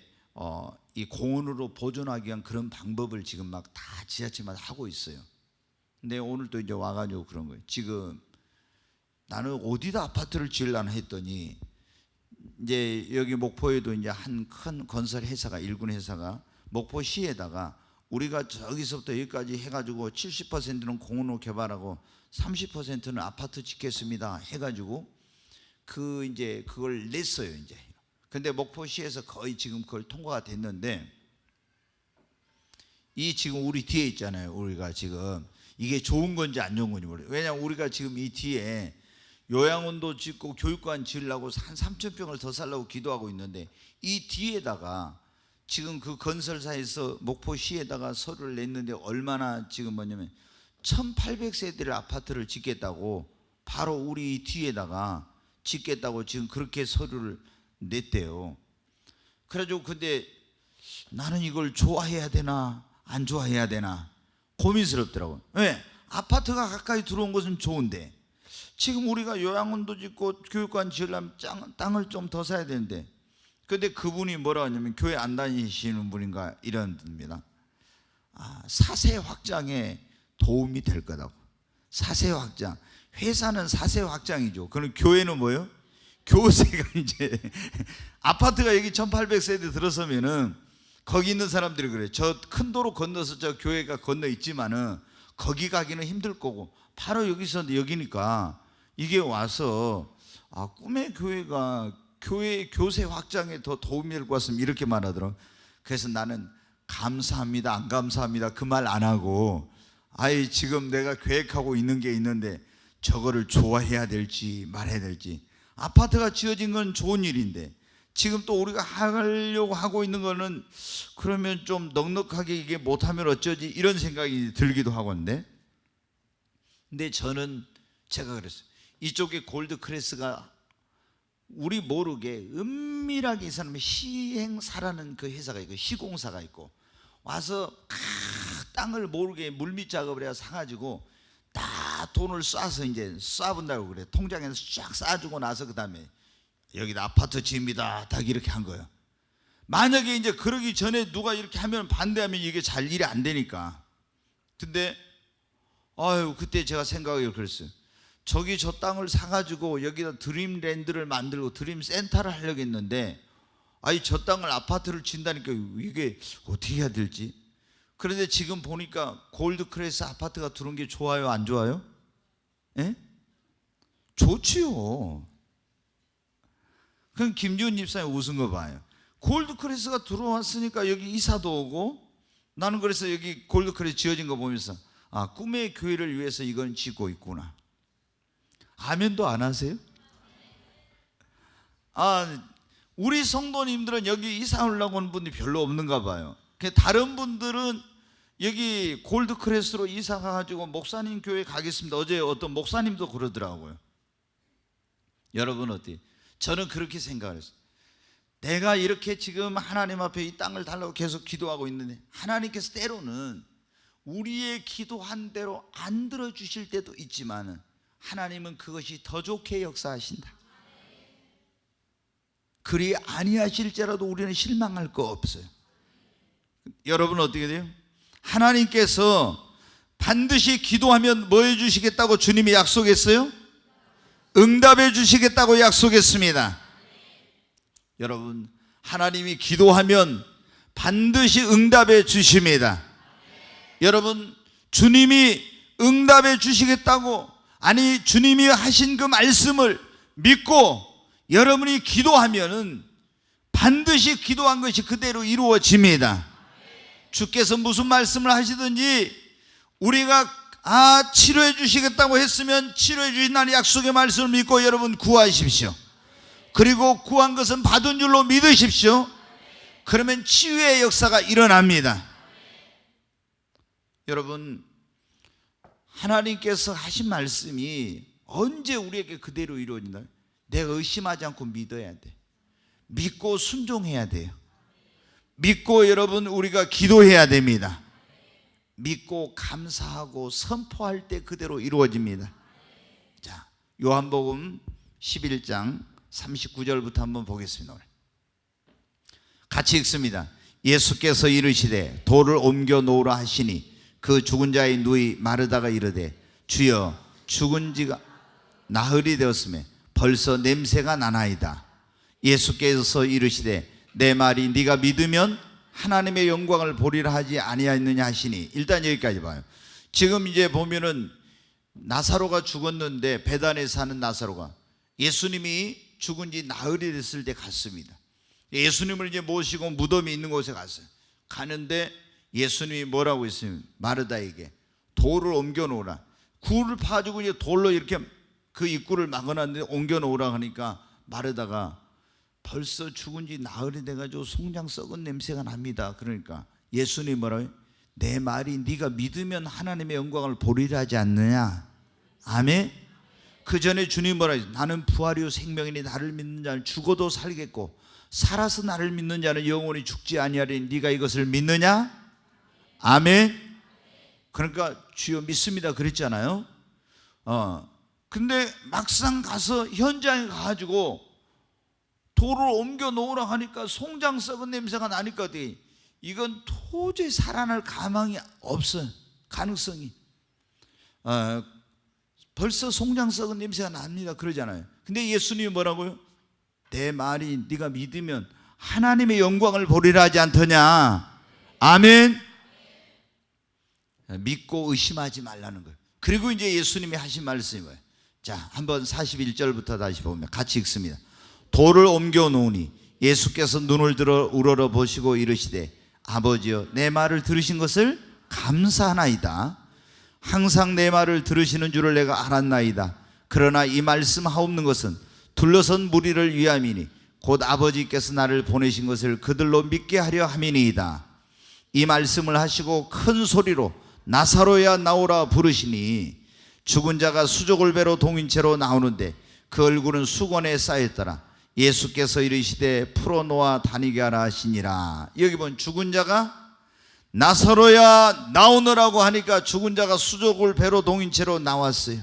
이 공원으로 보존하기 위한 그런 방법을 지금 막 다 지자체마다 하고 있어요. 근데 오늘 또 이제 와가지고 그런 거예요. 지금 나는 어디다 아파트를 지으려나 했더니 이제 여기 목포에도 이제 한 큰 건설 회사가, 일군 회사가 목포시에다가 우리가 저기서부터 여기까지 해가지고 70%는 공원으로 개발하고 30%는 아파트 짓겠습니다 해가지고 그 이제 그걸 냈어요 이제. 근데 목포시에서 거의 지금 그걸 통과가 됐는데, 이 지금 우리 뒤에 있잖아요. 우리가 지금 이게 좋은 건지 안 좋은 건지 모르겠어요. 왜냐하면 우리가 지금 이 뒤에 요양원도 짓고 교육관 지으려고 한 3,000평을 더 살려고 기도하고 있는데, 이 뒤에다가 지금 그 건설사에서 목포시에다가 서류를 냈는데 얼마나 지금 뭐냐면 1,800세대를 아파트를 짓겠다고, 바로 우리 뒤에다가 짓겠다고 지금 그렇게 서류를 냈대요. 그래가지고 근데 나는 이걸 좋아해야 되나 안 좋아해야 되나 고민스럽더라고요. 왜? 아파트가 가까이 들어온 것은 좋은데 지금 우리가 요양원도 짓고 교육관 지으려면 땅을 좀 더 사야 되는데, 근데 그분이 뭐라 하냐면, 교회 안 다니시는 분인가 이런 분입니다. 사세 확장에 도움이 될 거다고. 사세 확장, 회사는 사세 확장이죠. 그럼 교회는 뭐예요? 교세가 이제 아파트가 여기 1,800세대 들어서면은 거기 있는 사람들이 그래. 저 큰 도로 건너서 저 교회가 건너 있지만은 거기 가기는 힘들 거고, 바로 여기서 여기니까 이게 와서 꿈의 교회가 교회 교세 확장에 더 도움이 될 것 같으면 이렇게 말하더라고. 그래서 나는 감사합니다 안 감사합니다 그 말 안 하고, 지금 내가 계획하고 있는 게 있는데 저거를 좋아해야 될지 말해야 될지. 아파트가 지어진 건 좋은 일인데 지금 또 우리가 하려고 하고 있는 거는 그러면 좀 넉넉하게 이게 못하면 어쩌지 이런 생각이 들기도 하건데, 근데 저는 제가 그랬어요. 이쪽에 골드크레스가 우리 모르게 은밀하게 이 사람이 시행사라는 그 회사가 있고 시공사가 있고 와서 땅을 모르게 물밑 작업을 해서 사가지고 다 돈을 쏴서 이제 쏴본다고 그래. 통장에서 쫙 쏴주고 나서 그 다음에 여기다 아파트 지입니다 딱 이렇게 한 거예요. 만약에 이제 그러기 전에 누가 이렇게 하면 반대하면 이게 잘 일이 안 되니까. 근데 그때 제가 생각을 그랬어요. 저기 저 땅을 사가지고 여기다 드림랜드를 만들고 드림센터를 하려고 했는데 저 땅을 아파트를 짓다니까 이게 어떻게 해야 될지. 그런데 지금 보니까 골드크레스 아파트가 들어온 게 좋아요 안 좋아요? 예? 좋지요. 그럼 김지훈 집사님 웃은 거 봐요. 골드크레스가 들어왔으니까 여기 이사도 오고, 나는 그래서 여기 골드크레스 지어진 거 보면서 꿈의 교회를 위해서 이건 짓고 있구나. 아멘도 안 하세요? 우리 성도님들은 여기 이사 오려고 하는 분들이 별로 없는가 봐요. 다른 분들은 여기 골드크레스로 이사 가가지고 목사님 교회 가겠습니다. 어제 어떤 목사님도 그러더라고요. 여러분 어때요? 저는 그렇게 생각을 했어요. 내가 이렇게 지금 하나님 앞에 이 땅을 달라고 계속 기도하고 있는데 하나님께서 때로는 우리의 기도한 대로 안 들어주실 때도 있지만은 하나님은 그것이 더 좋게 역사하신다. 그리 아니하실지라도 우리는 실망할 거 없어요. 여러분 어떻게 돼요? 하나님께서 반드시 기도하면 뭐 해주시겠다고 주님이 약속했어요? 응답해 주시겠다고 약속했습니다. 여러분, 하나님이 기도하면 반드시 응답해 주십니다. 여러분, 주님이 응답해 주시겠다고, 주님이 하신 그 말씀을 믿고 여러분이 기도하면은 반드시 기도한 것이 그대로 이루어집니다. 주께서 무슨 말씀을 하시든지 우리가 치료해 주시겠다고 했으면 치료해 주신다는 약속의 말씀을 믿고 여러분 구하십시오. 그리고 구한 것은 받은 줄로 믿으십시오. 그러면 치유의 역사가 일어납니다. 여러분, 하나님께서 하신 말씀이 언제 우리에게 그대로 이루어진다? 내가 의심하지 않고 믿어야 돼. 믿고 순종해야 돼요. 믿고 여러분 우리가 기도해야 됩니다. 믿고 감사하고 선포할 때 그대로 이루어집니다. 자, 요한복음 11장 39절부터 한번 보겠습니다. 같이 읽습니다. 예수께서 이르시되 돌을 옮겨 놓으라 하시니 그 죽은 자의 누이 마르다가 이르되 주여 죽은 지가 나흘이 되었음에 벌써 냄새가 나나이다. 예수께서 이르시되 내 말이 네가 믿으면 하나님의 영광을 보리라 하지 아니하였느냐 하시니. 일단 여기까지 봐요. 지금 이제 보면은 나사로가 죽었는데, 베단에 사는 나사로가 예수님이 죽은 지 나흘이 됐을 때 갔습니다. 예수님을 이제 모시고 무덤이 있는 곳에 갔어요. 가는데 예수님이 뭐라고 했어요? 마르다에게 돌을 옮겨 놓으라. 굴을 파주고 이제 돌로 이렇게 그 입구를 막아놨는데 옮겨 놓으라 하니까 마르다가 벌써 죽은 지 나흘이 돼가지고 송장 썩은 냄새가 납니다. 그러니까 예수님이 뭐라고 해요? 내 말이 네가 믿으면 하나님의 영광을 보리라 하지 않느냐. 아멘. 그 전에 주님 뭐라 해요? 나는 부활이요 생명이니 나를 믿는 자는 죽어도 살겠고 살아서 나를 믿는 자는 영원히 죽지 아니하리니 네가 이것을 믿느냐? 아멘. 그러니까 주여 믿습니다 그랬잖아요. 근데 막상 가서 현장에 가가지고 돌을 옮겨 놓으라 하니까 송장 썩은 냄새가 나니까 이건 도저히 살아날 가망이 없어요. 가능성이. 벌써 송장 썩은 냄새가 납니다 그러잖아요. 근데 예수님이 뭐라고요? 내 말이 네가 믿으면 하나님의 영광을 보리라 하지 않더냐. 아멘. 믿고 의심하지 말라는 거예요. 그리고 이제 예수님이 하신 말씀이 뭐예요? 자, 한번 41절부터 다시 보면 같이 읽습니다. 돌을 옮겨 놓으니 예수께서 눈을 들어 우러러 보시고 이르시되 아버지여 내 말을 들으신 것을 감사하나이다. 항상 내 말을 들으시는 줄을 내가 알았나이다. 그러나 이 말씀 하옵는 것은 둘러선 무리를 위함이니 곧 아버지께서 나를 보내신 것을 그들로 믿게 하려 함이니이다. 이 말씀을 하시고 큰 소리로 나사로야 나오라 부르시니 죽은 자가 수족을 배로 동인채로 나오는데 그 얼굴은 수건에 쌓였더라. 예수께서 이르시되 풀어놓아 다니게 하라 하시니라. 여기 보면 죽은 자가 나사로야 나오느라고 하니까 죽은 자가 수족을 배로 동인채로 나왔어요.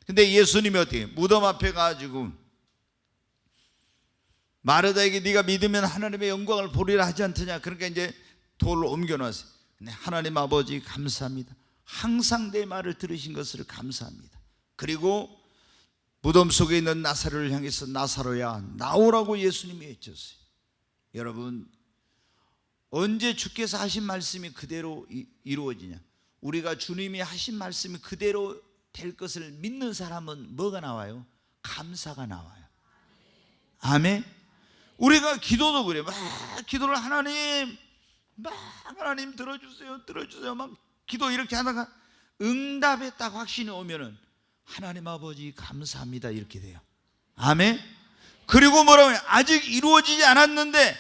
근데 예수님이 어떻게 무덤 앞에 가지고 마르다에게 네가 믿으면 하나님의 영광을 보리라 하지 않더냐. 그러니까 이제 돌을 옮겨 놨어요. 네, 하나님 아버지 감사합니다. 항상 내 말을 들으신 것을 감사합니다. 그리고 무덤 속에 있는 나사로를 향해서 나사로야 나오라고 예수님이 외쳤어요. 여러분, 언제 주께서 하신 말씀이 그대로 이루어지냐? 우리가 주님이 하신 말씀이 그대로 될 것을 믿는 사람은 뭐가 나와요? 감사가 나와요. 아멘. 우리가 기도도 그래요. 막 기도를 하나님 들어주세요 막 기도 이렇게 하다가 응답에 딱 확신이 오면은 하나님 아버지 감사합니다 이렇게 돼요. 아멘. 그리고 뭐라고 해요? 아직 이루어지지 않았는데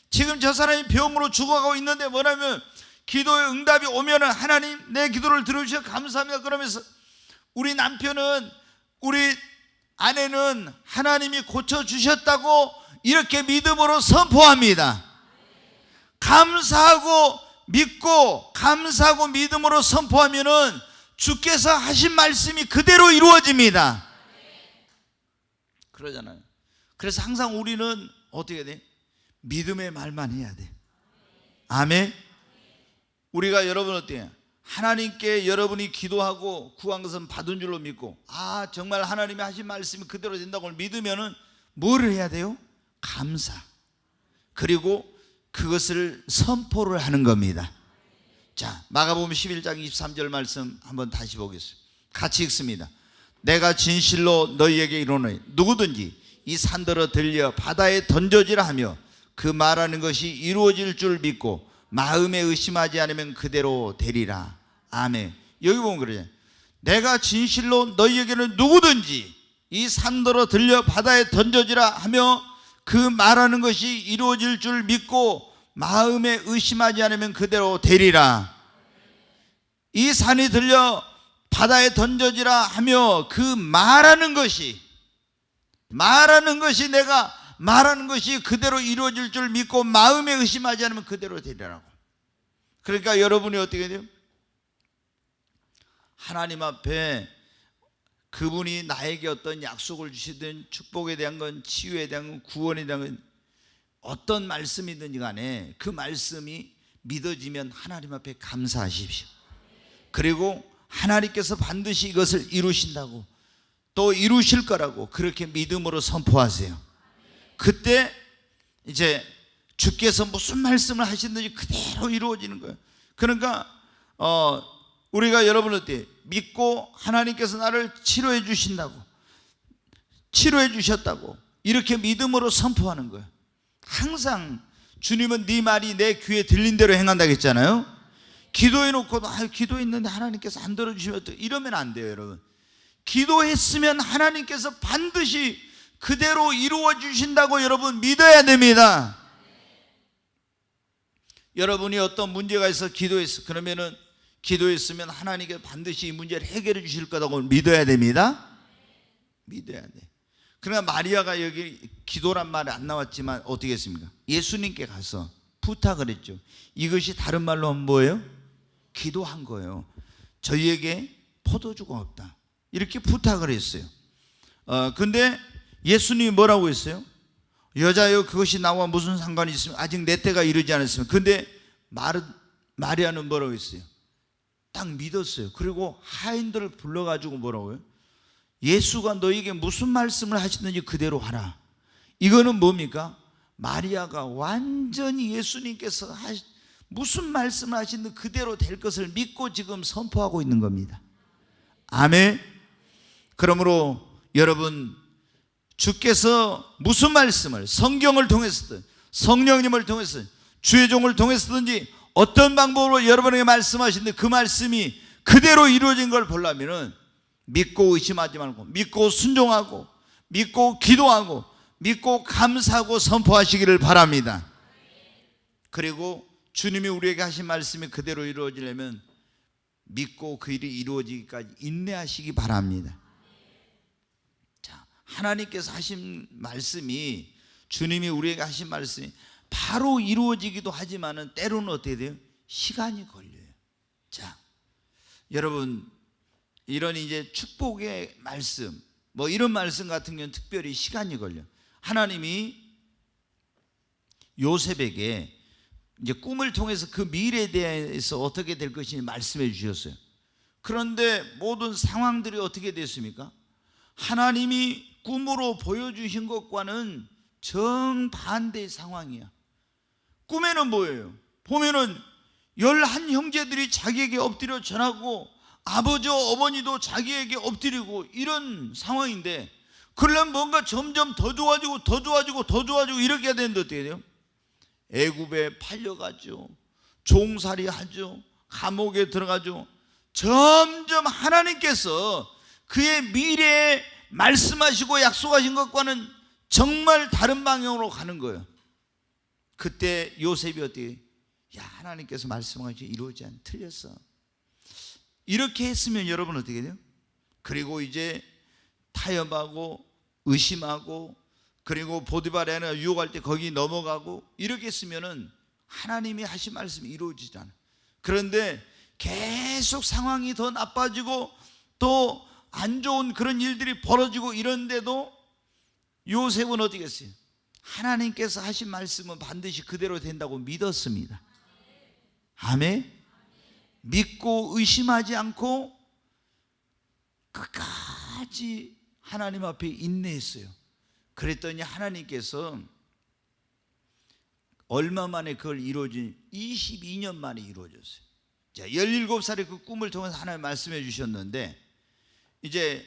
지금 저 사람이 병으로 죽어가고 있는데 뭐라면 기도의 응답이 오면은 하나님 내 기도를 들어주셔서 감사합니다 그러면서 우리 남편은 우리 아내는 하나님이 고쳐주셨다고 이렇게 믿음으로 선포합니다. 감사하고 믿고 감사하고 믿음으로 선포하면은 주께서 하신 말씀이 그대로 이루어집니다. 그러잖아요. 그래서 항상 우리는 어떻게 돼? 믿음의 말만 해야 돼. 아멘. 우리가 여러분 어때요? 하나님께 여러분이 기도하고 구한 것은 받은 줄로 믿고 정말 하나님이 하신 말씀이 그대로 된다고 믿으면은 뭐를 해야 돼요? 감사. 그리고 그것을 선포를 하는 겁니다. 자, 마가복음 11장 23절 말씀 한번 다시 보겠습니다. 같이 읽습니다. 내가 진실로 너희에게 이르노니 누구든지 이 산더러 들려 바다에 던져지라 하며 그 말하는 것이 이루어질 줄 믿고 마음에 의심하지 않으면 그대로 되리라. 아멘. 여기 보면 그러잖아요. 내가 진실로 너희에게는 누구든지 이 산더러 들려 바다에 던져지라 하며 그 말하는 것이 이루어질 줄 믿고 마음에 의심하지 않으면 그대로 되리라. 이 산이 들려 바다에 던져지라 하며 그 말하는 것이 내가 말하는 것이 그대로 이루어질 줄 믿고 마음에 의심하지 않으면 그대로 되리라고. 그러니까 여러분이 어떻게 돼요? 하나님 앞에 그분이 나에게 어떤 약속을 주시든 축복에 대한 건, 치유에 대한 건, 구원에 대한 건 어떤 말씀이든지 간에 그 말씀이 믿어지면 하나님 앞에 감사하십시오. 그리고 하나님께서 반드시 이것을 이루신다고 또 이루실 거라고 그렇게 믿음으로 선포하세요. 그때 이제 주께서 무슨 말씀을 하시든지 그대로 이루어지는 거예요. 그러니까 우리가 여러분 어때 믿고 하나님께서 나를 치료해 주신다고, 치료해 주셨다고 이렇게 믿음으로 선포하는 거예요. 항상 주님은 네 말이 내 귀에 들린 대로 행한다고 했잖아요. 기도해 놓고도 기도했는데 하나님께서 안 들어주시면 어떡해, 이러면 안 돼요. 여러분, 기도했으면 하나님께서 반드시 그대로 이루어 주신다고 여러분 믿어야 됩니다. 여러분이 어떤 문제가 있어 기도했어, 그러면은 기도했으면 하나님께서 반드시 이 문제를 해결해 주실 거라고 믿어야 됩니다. 믿어야 돼. 그러나 마리아가 여기 기도란 말이 안 나왔지만 어떻게 했습니까? 예수님께 가서 부탁을 했죠. 이것이 다른 말로 하면 뭐예요? 기도한 거예요. 저희에게 포도주가 없다, 이렇게 부탁을 했어요. 근데 예수님이 뭐라고 했어요? 여자여, 그것이 나와 무슨 상관이 있으면 아직 내 때가 이르지 않았으면. 근데 마리아는 뭐라고 했어요? 딱 믿었어요. 그리고 하인들을 불러가지고 뭐라고요? 예수가 너에게 무슨 말씀을 하시든지 그대로 하라. 이거는 뭡니까? 마리아가 완전히 예수님께서 무슨 말씀을 하시든 그대로 될 것을 믿고 지금 선포하고 있는 겁니다. 아멘. 그러므로 여러분, 주께서 무슨 말씀을 성경을 통해서든 성령님을 통해서 주의 종을 통해서든지 어떤 방법으로 여러분에게 말씀하시는데 그 말씀이 그대로 이루어진 걸 보려면은 믿고 의심하지 말고 믿고 순종하고 믿고 기도하고 믿고 감사하고 선포하시기를 바랍니다. 그리고 주님이 우리에게 하신 말씀이 그대로 이루어지려면 믿고 그 일이 이루어지기까지 인내하시기 바랍니다. 자, 하나님께서 하신 말씀이, 주님이 우리에게 하신 말씀이 바로 이루어지기도 하지만은 때로는 어떻게 돼요? 시간이 걸려요. 자, 여러분, 이런 이제 축복의 말씀, 뭐 이런 말씀 같은 경우는 특별히 시간이 걸려. 하나님이 요셉에게 이제 꿈을 통해서 그 미래에 대해서 어떻게 될 것인지 말씀해 주셨어요. 그런데 모든 상황들이 어떻게 됐습니까? 하나님이 꿈으로 보여주신 것과는 정반대의 상황이야. 꿈에는 뭐예요? 보면은 11 형제들이 자기에게 엎드려 절하고 아버지와 어머니도 자기에게 엎드리고 이런 상황인데, 그러려면 뭔가 점점 더 좋아지고 더 좋아지고 더 좋아지고 이렇게 해야 되는데 어떻게 돼요? 애굽에 팔려가죠. 종살이 하죠. 감옥에 들어가죠. 점점 하나님께서 그의 미래에 말씀하시고 약속하신 것과는 정말 다른 방향으로 가는 거예요. 그때 요셉이 어떻게, 야, 하나님께서 말씀하신 이루어지지 않, 틀렸어. 이렇게 했으면 여러분 어떻게 돼요? 그리고 이제 타협하고 의심하고, 그리고 보디발에 유혹할 때 거기 넘어가고, 이렇게 했으면은 하나님이 하신 말씀이 이루어지지 않아요. 그런데 계속 상황이 더 나빠지고 또 안 좋은 그런 일들이 벌어지고 이런데도 요셉은 어떻게 했어요? 하나님께서 하신 말씀은 반드시 그대로 된다고 믿었습니다. 아멘. 믿고 의심하지 않고 끝까지 하나님 앞에 인내했어요. 그랬더니 하나님께서 얼마 만에 그걸 이루어진, 22년 만에 이루어졌어요. 자, 17살에 그 꿈을 통해서 하나님 말씀해 주셨는데, 이제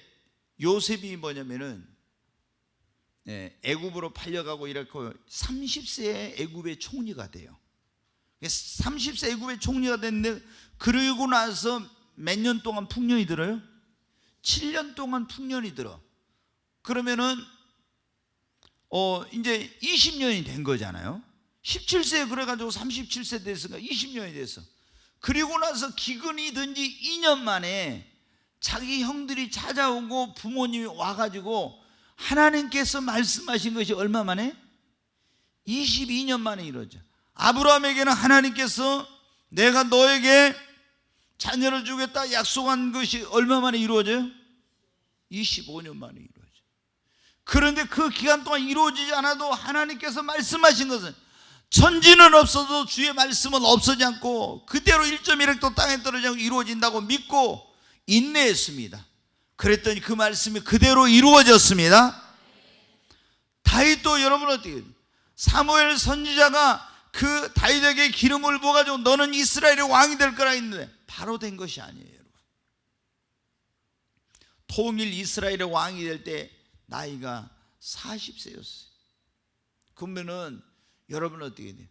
요셉이 뭐냐면은 애굽으로 팔려가고 이렇게 30세에 애굽의 총리가 돼요. 30세 애굽의 총리가 됐는데, 그러고 나서 몇 년 동안 풍년이 들어요? 7년 동안 풍년이 들어. 그러면은 이제 20년이 된 거잖아요. 17세에 그래가지고 37세 됐으니까 20년이 됐어. 그리고 나서 기근이든지 2년 만에 자기 형들이 찾아오고 부모님이 와가지고 하나님께서 말씀하신 것이 얼마 만에? 22년 만에 이루어져. 아브라함에게는 하나님께서 내가 너에게 자녀를 주겠다 약속한 것이 얼마 만에 이루어져요? 25년 만에 이루어져. 그런데 그 기간 동안 이루어지지 않아도 하나님께서 말씀하신 것은, 천지는 없어도 주의 말씀은 없어지지 않고 그대로 1.1획도 땅에 떨어지지 않고 이루어진다고 믿고 인내했습니다. 그랬더니 그 말씀이 그대로 이루어졌습니다. 다윗도 여러분 어떻게 해요? 사무엘 선지자가 그 다윗에게 기름을 부어가지고 너는 이스라엘의 왕이 될 거라 했는데 바로 된 것이 아니에요. 여러분. 통일 이스라엘의 왕이 될 때 나이가 40세였어요. 그러면은 여러분 어떻게 돼요?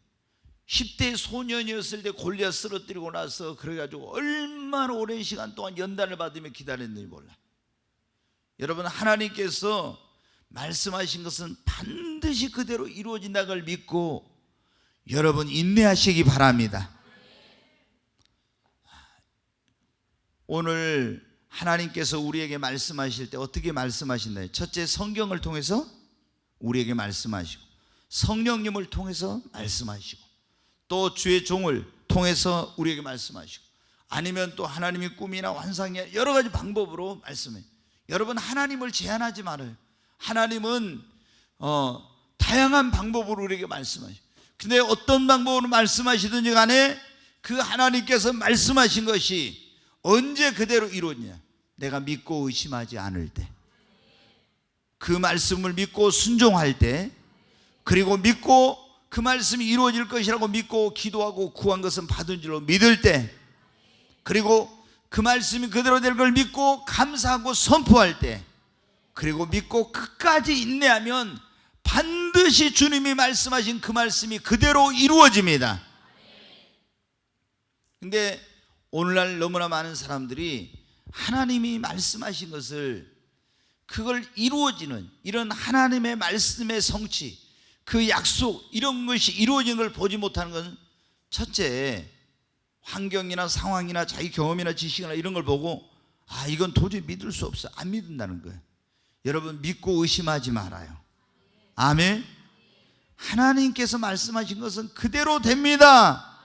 10대 소년이었을 때 골리앗 쓰러뜨리고 나서 그래가지고 얼마나 오랜 시간 동안 연단을 받으며 기다렸는지 몰라. 여러분, 하나님께서 말씀하신 것은 반드시 그대로 이루어진다는 걸 믿고 여러분 인내하시기 바랍니다. 오늘 하나님께서 우리에게 말씀하실 때 어떻게 말씀하신다요? 첫째, 성경을 통해서 우리에게 말씀하시고, 성령님을 통해서 말씀하시고, 또 주의 종을 통해서 우리에게 말씀하시고, 아니면 또 하나님의 꿈이나 환상이나 여러 가지 방법으로 말씀해요. 여러분, 하나님을 제한하지 말아요. 하나님은 다양한 방법으로 우리에게 말씀하시고, 근데 어떤 방법으로 말씀하시든지 간에 그 하나님께서 말씀하신 것이 언제 그대로 이루어지냐? 내가 믿고 의심하지 않을 때, 그 말씀을 믿고 순종할 때, 그리고 믿고 그 말씀이 이루어질 것이라고 믿고 기도하고 구한 것은 받은 줄로 믿을 때, 그리고 그 말씀이 그대로 될 걸 믿고 감사하고 선포할 때, 그리고 믿고 끝까지 인내하면 반드시 주님이 말씀하신 그 말씀이 그대로 이루어집니다. 근데 오늘날 너무나 많은 사람들이 하나님이 말씀하신 것을, 그걸 이루어지는 이런 하나님의 말씀의 성취, 그 약속, 이런 것이 이루어지는 걸 보지 못하는 것은 첫째, 환경이나 상황이나 자기 경험이나 지식이나 이런 걸 보고 이건 도저히 믿을 수 없어, 안 믿는다는 거예요. 여러분, 믿고 의심하지 말아요. 아멘. 하나님께서 말씀하신 것은 그대로 됩니다.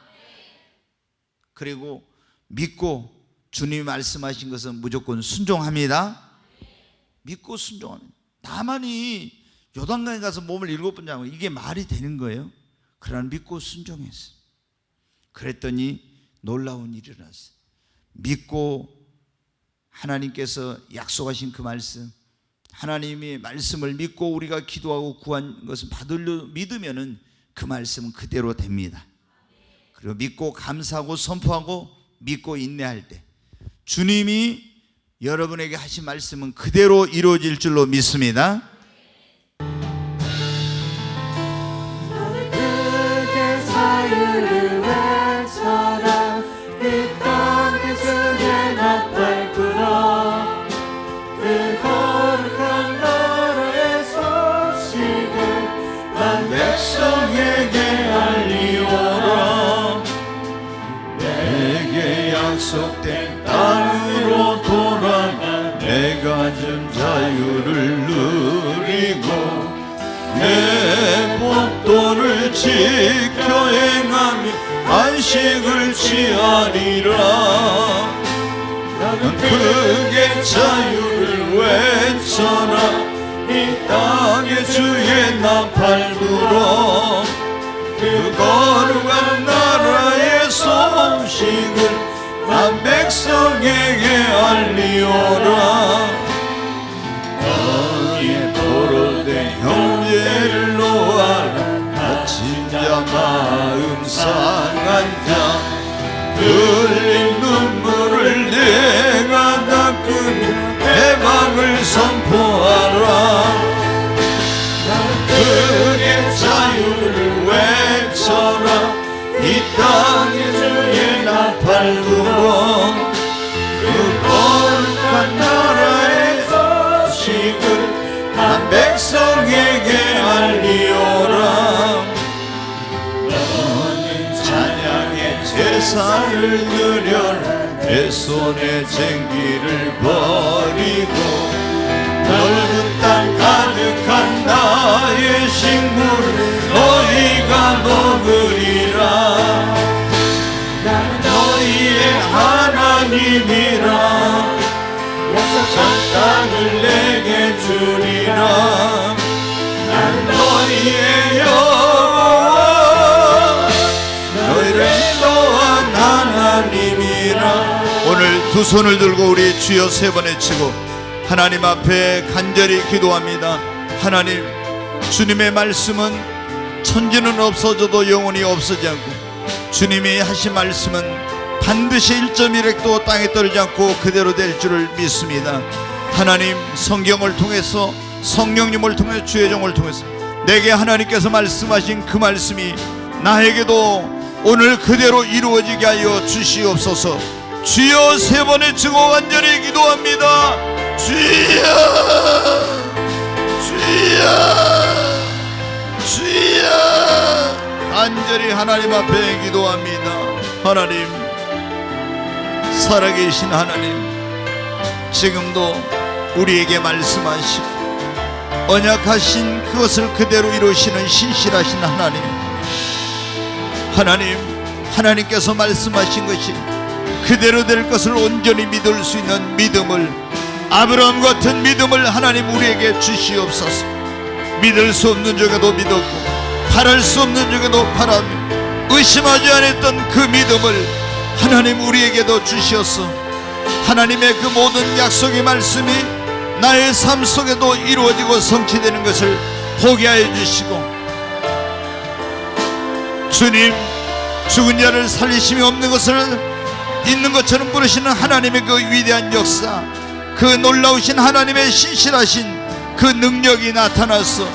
그리고 믿고 주님이 말씀하신 것은 무조건 순종합니다. 믿고 순종합니다. 나만이 요단강에 가서 몸을 7번 잡고 이게 말이 되는 거예요? 그러나 믿고 순종했어요. 그랬더니 놀라운 일이 일어났어요. 믿고 하나님께서 약속하신 그 말씀, 하나님의 말씀을 믿고 우리가 기도하고 구한 것을 받으려 믿으면은 그 말씀은 그대로 됩니다. 그리고 믿고 감사하고 선포하고 믿고 인내할 때 주님이 여러분에게 하신 말씀은 그대로 이루어질 줄로 믿습니다. 그대 자유를 외쳐라. 이 땅에 주의 나팔 불어. 그 거룩한 나라의 소식을 난 백성에게 알리오라. 내게 약속된 땅으로 돌아가 내 가진 자유를 누리고 내 법도를 지켜 행하며 안식을 취하리라. 나는 크게 자유를 외쳐라. 이 땅에 주의 나팔 불어. 그 거룩한 나라의 소식을 난 백성에게 알리오라. 너희 포로된 형제를 놓아라. 갇힌 자 마음 상한 자 흘린 눈물을 내가 닦으며 해방을 선포하라. 크게 자유를 외쳐라. 이 땅에 주의 나팔 불어. 그 거룩한 나라의 소식을 난 백성에게 알리오라. 너는 찬양의 제사를 드려라. 내 손에 쟁기를 버리고 넓은 땅 가득한 나의 식물을 너희가 먹으리라. 나는 너희의 하나님이라. 약속한 땅을 내게 주리라. 나는 너희의 여호와 너희를 인도한 하나님이라. 오늘 두 손을 들고 우리 주여 세 번 외치고 하나님 앞에 간절히 기도합니다. 하나님, 주님의 말씀은 천지는 없어져도 영원히 없어지지 않고, 주님이 하신 말씀은 반드시 1.1획도 땅에 떨어지지 않고 그대로 될 줄을 믿습니다. 하나님, 성경을 통해서, 성령님을 통해서, 주의 종을 통해서 내게 하나님께서 말씀하신 그 말씀이 나에게도 오늘 그대로 이루어지게 하여 주시옵소서. 주여, 세 번의 증오 간절히 기도합니다. 주여, 주여, 주여, 간절히 하나님 앞에 기도합니다. 하나님, 살아계신 하나님, 지금도 우리에게 말씀하시고 언약하신 그것을 그대로 이루시는 신실하신 하나님, 하나님, 하나님께서 말씀하신 것이 그대로 될 것을 온전히 믿을 수 있는 믿음을, 아브라함 같은 믿음을 하나님 우리에게 주시옵소서. 믿을 수 없는 중에도 믿었고 바랄 수 없는 중에도 바라며 의심하지 않았던 그 믿음을 하나님 우리에게도 주시옵소서. 하나님의 그 모든 약속의 말씀이 나의 삶 속에도 이루어지고 성취되는 것을 보게 하여 주시고, 주님, 죽은 자를 살리심이 없는 것을 있는 것처럼 부르시는 하나님의 그 위대한 역사, 그 놀라우신 하나님의 신실하신 그 능력이 나타나서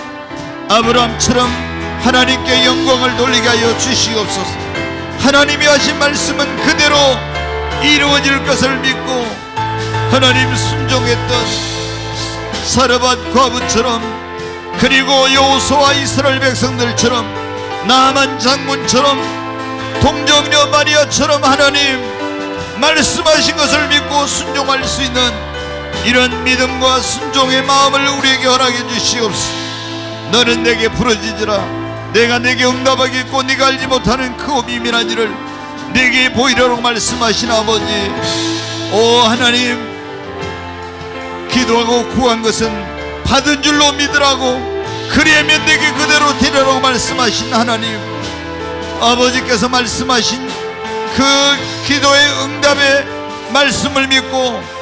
아브라함처럼 하나님께 영광을 돌리게 하여 주시옵소서. 하나님이 하신 말씀은 그대로 이루어질 것을 믿고, 하나님 순종했던 사르밧 과부처럼, 그리고 여호수아와 이스라엘 백성들처럼, 나만 장군처럼, 동정녀 마리아처럼 하나님 말씀하신 것을 믿고 순종할 수 있는 이런 믿음과 순종의 마음을 우리에게 허락해 주시옵소서. 너는 내게 부르짖으라. 내가 내게 응답하겠고 네가 알지 못하는 그 비밀한 일을 내게 보이려고 말씀하신 아버지, 오 하나님, 기도하고 구한 것은 받은 줄로 믿으라고, 그리하면 내게 그대로 되리라고 말씀하신 하나님, 아버지께서 말씀하신 그 기도의 응답의 말씀을 믿고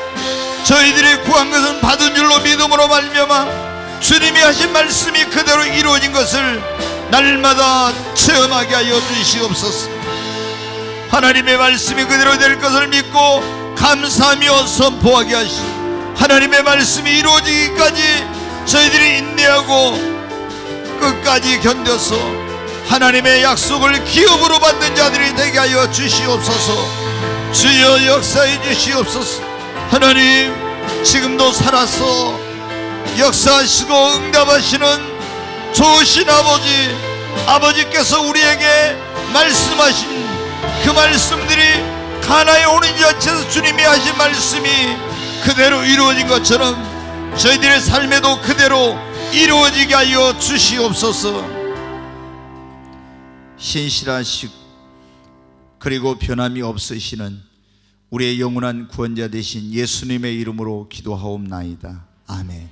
저희들이 구한 것은 받은 줄로 믿음으로 말미암아 주님이 하신 말씀이 그대로 이루어진 것을 날마다 체험하게 하여 주시옵소서. 하나님의 말씀이 그대로 될 것을 믿고 감사하며 선포하게 하시고, 하나님의 말씀이 이루어지기까지 저희들이 인내하고 끝까지 견뎌서 하나님의 약속을 기업으로 받는 자들이 되게 하여 주시옵소서. 주여 역사해 주시옵소서. 하나님, 지금도 살아서 역사하시고 응답하시는 좋으신 아버지, 아버지께서 우리에게 말씀하신 그 말씀들이 가나에 오는 자체에서 주님이 하신 말씀이 그대로 이루어진 것처럼 저희들의 삶에도 그대로 이루어지게 하여 주시옵소서. 신실하시고 그리고 변함이 없으시는 우리의 영원한 구원자 되신 예수님의 이름으로 기도하옵나이다. 아멘.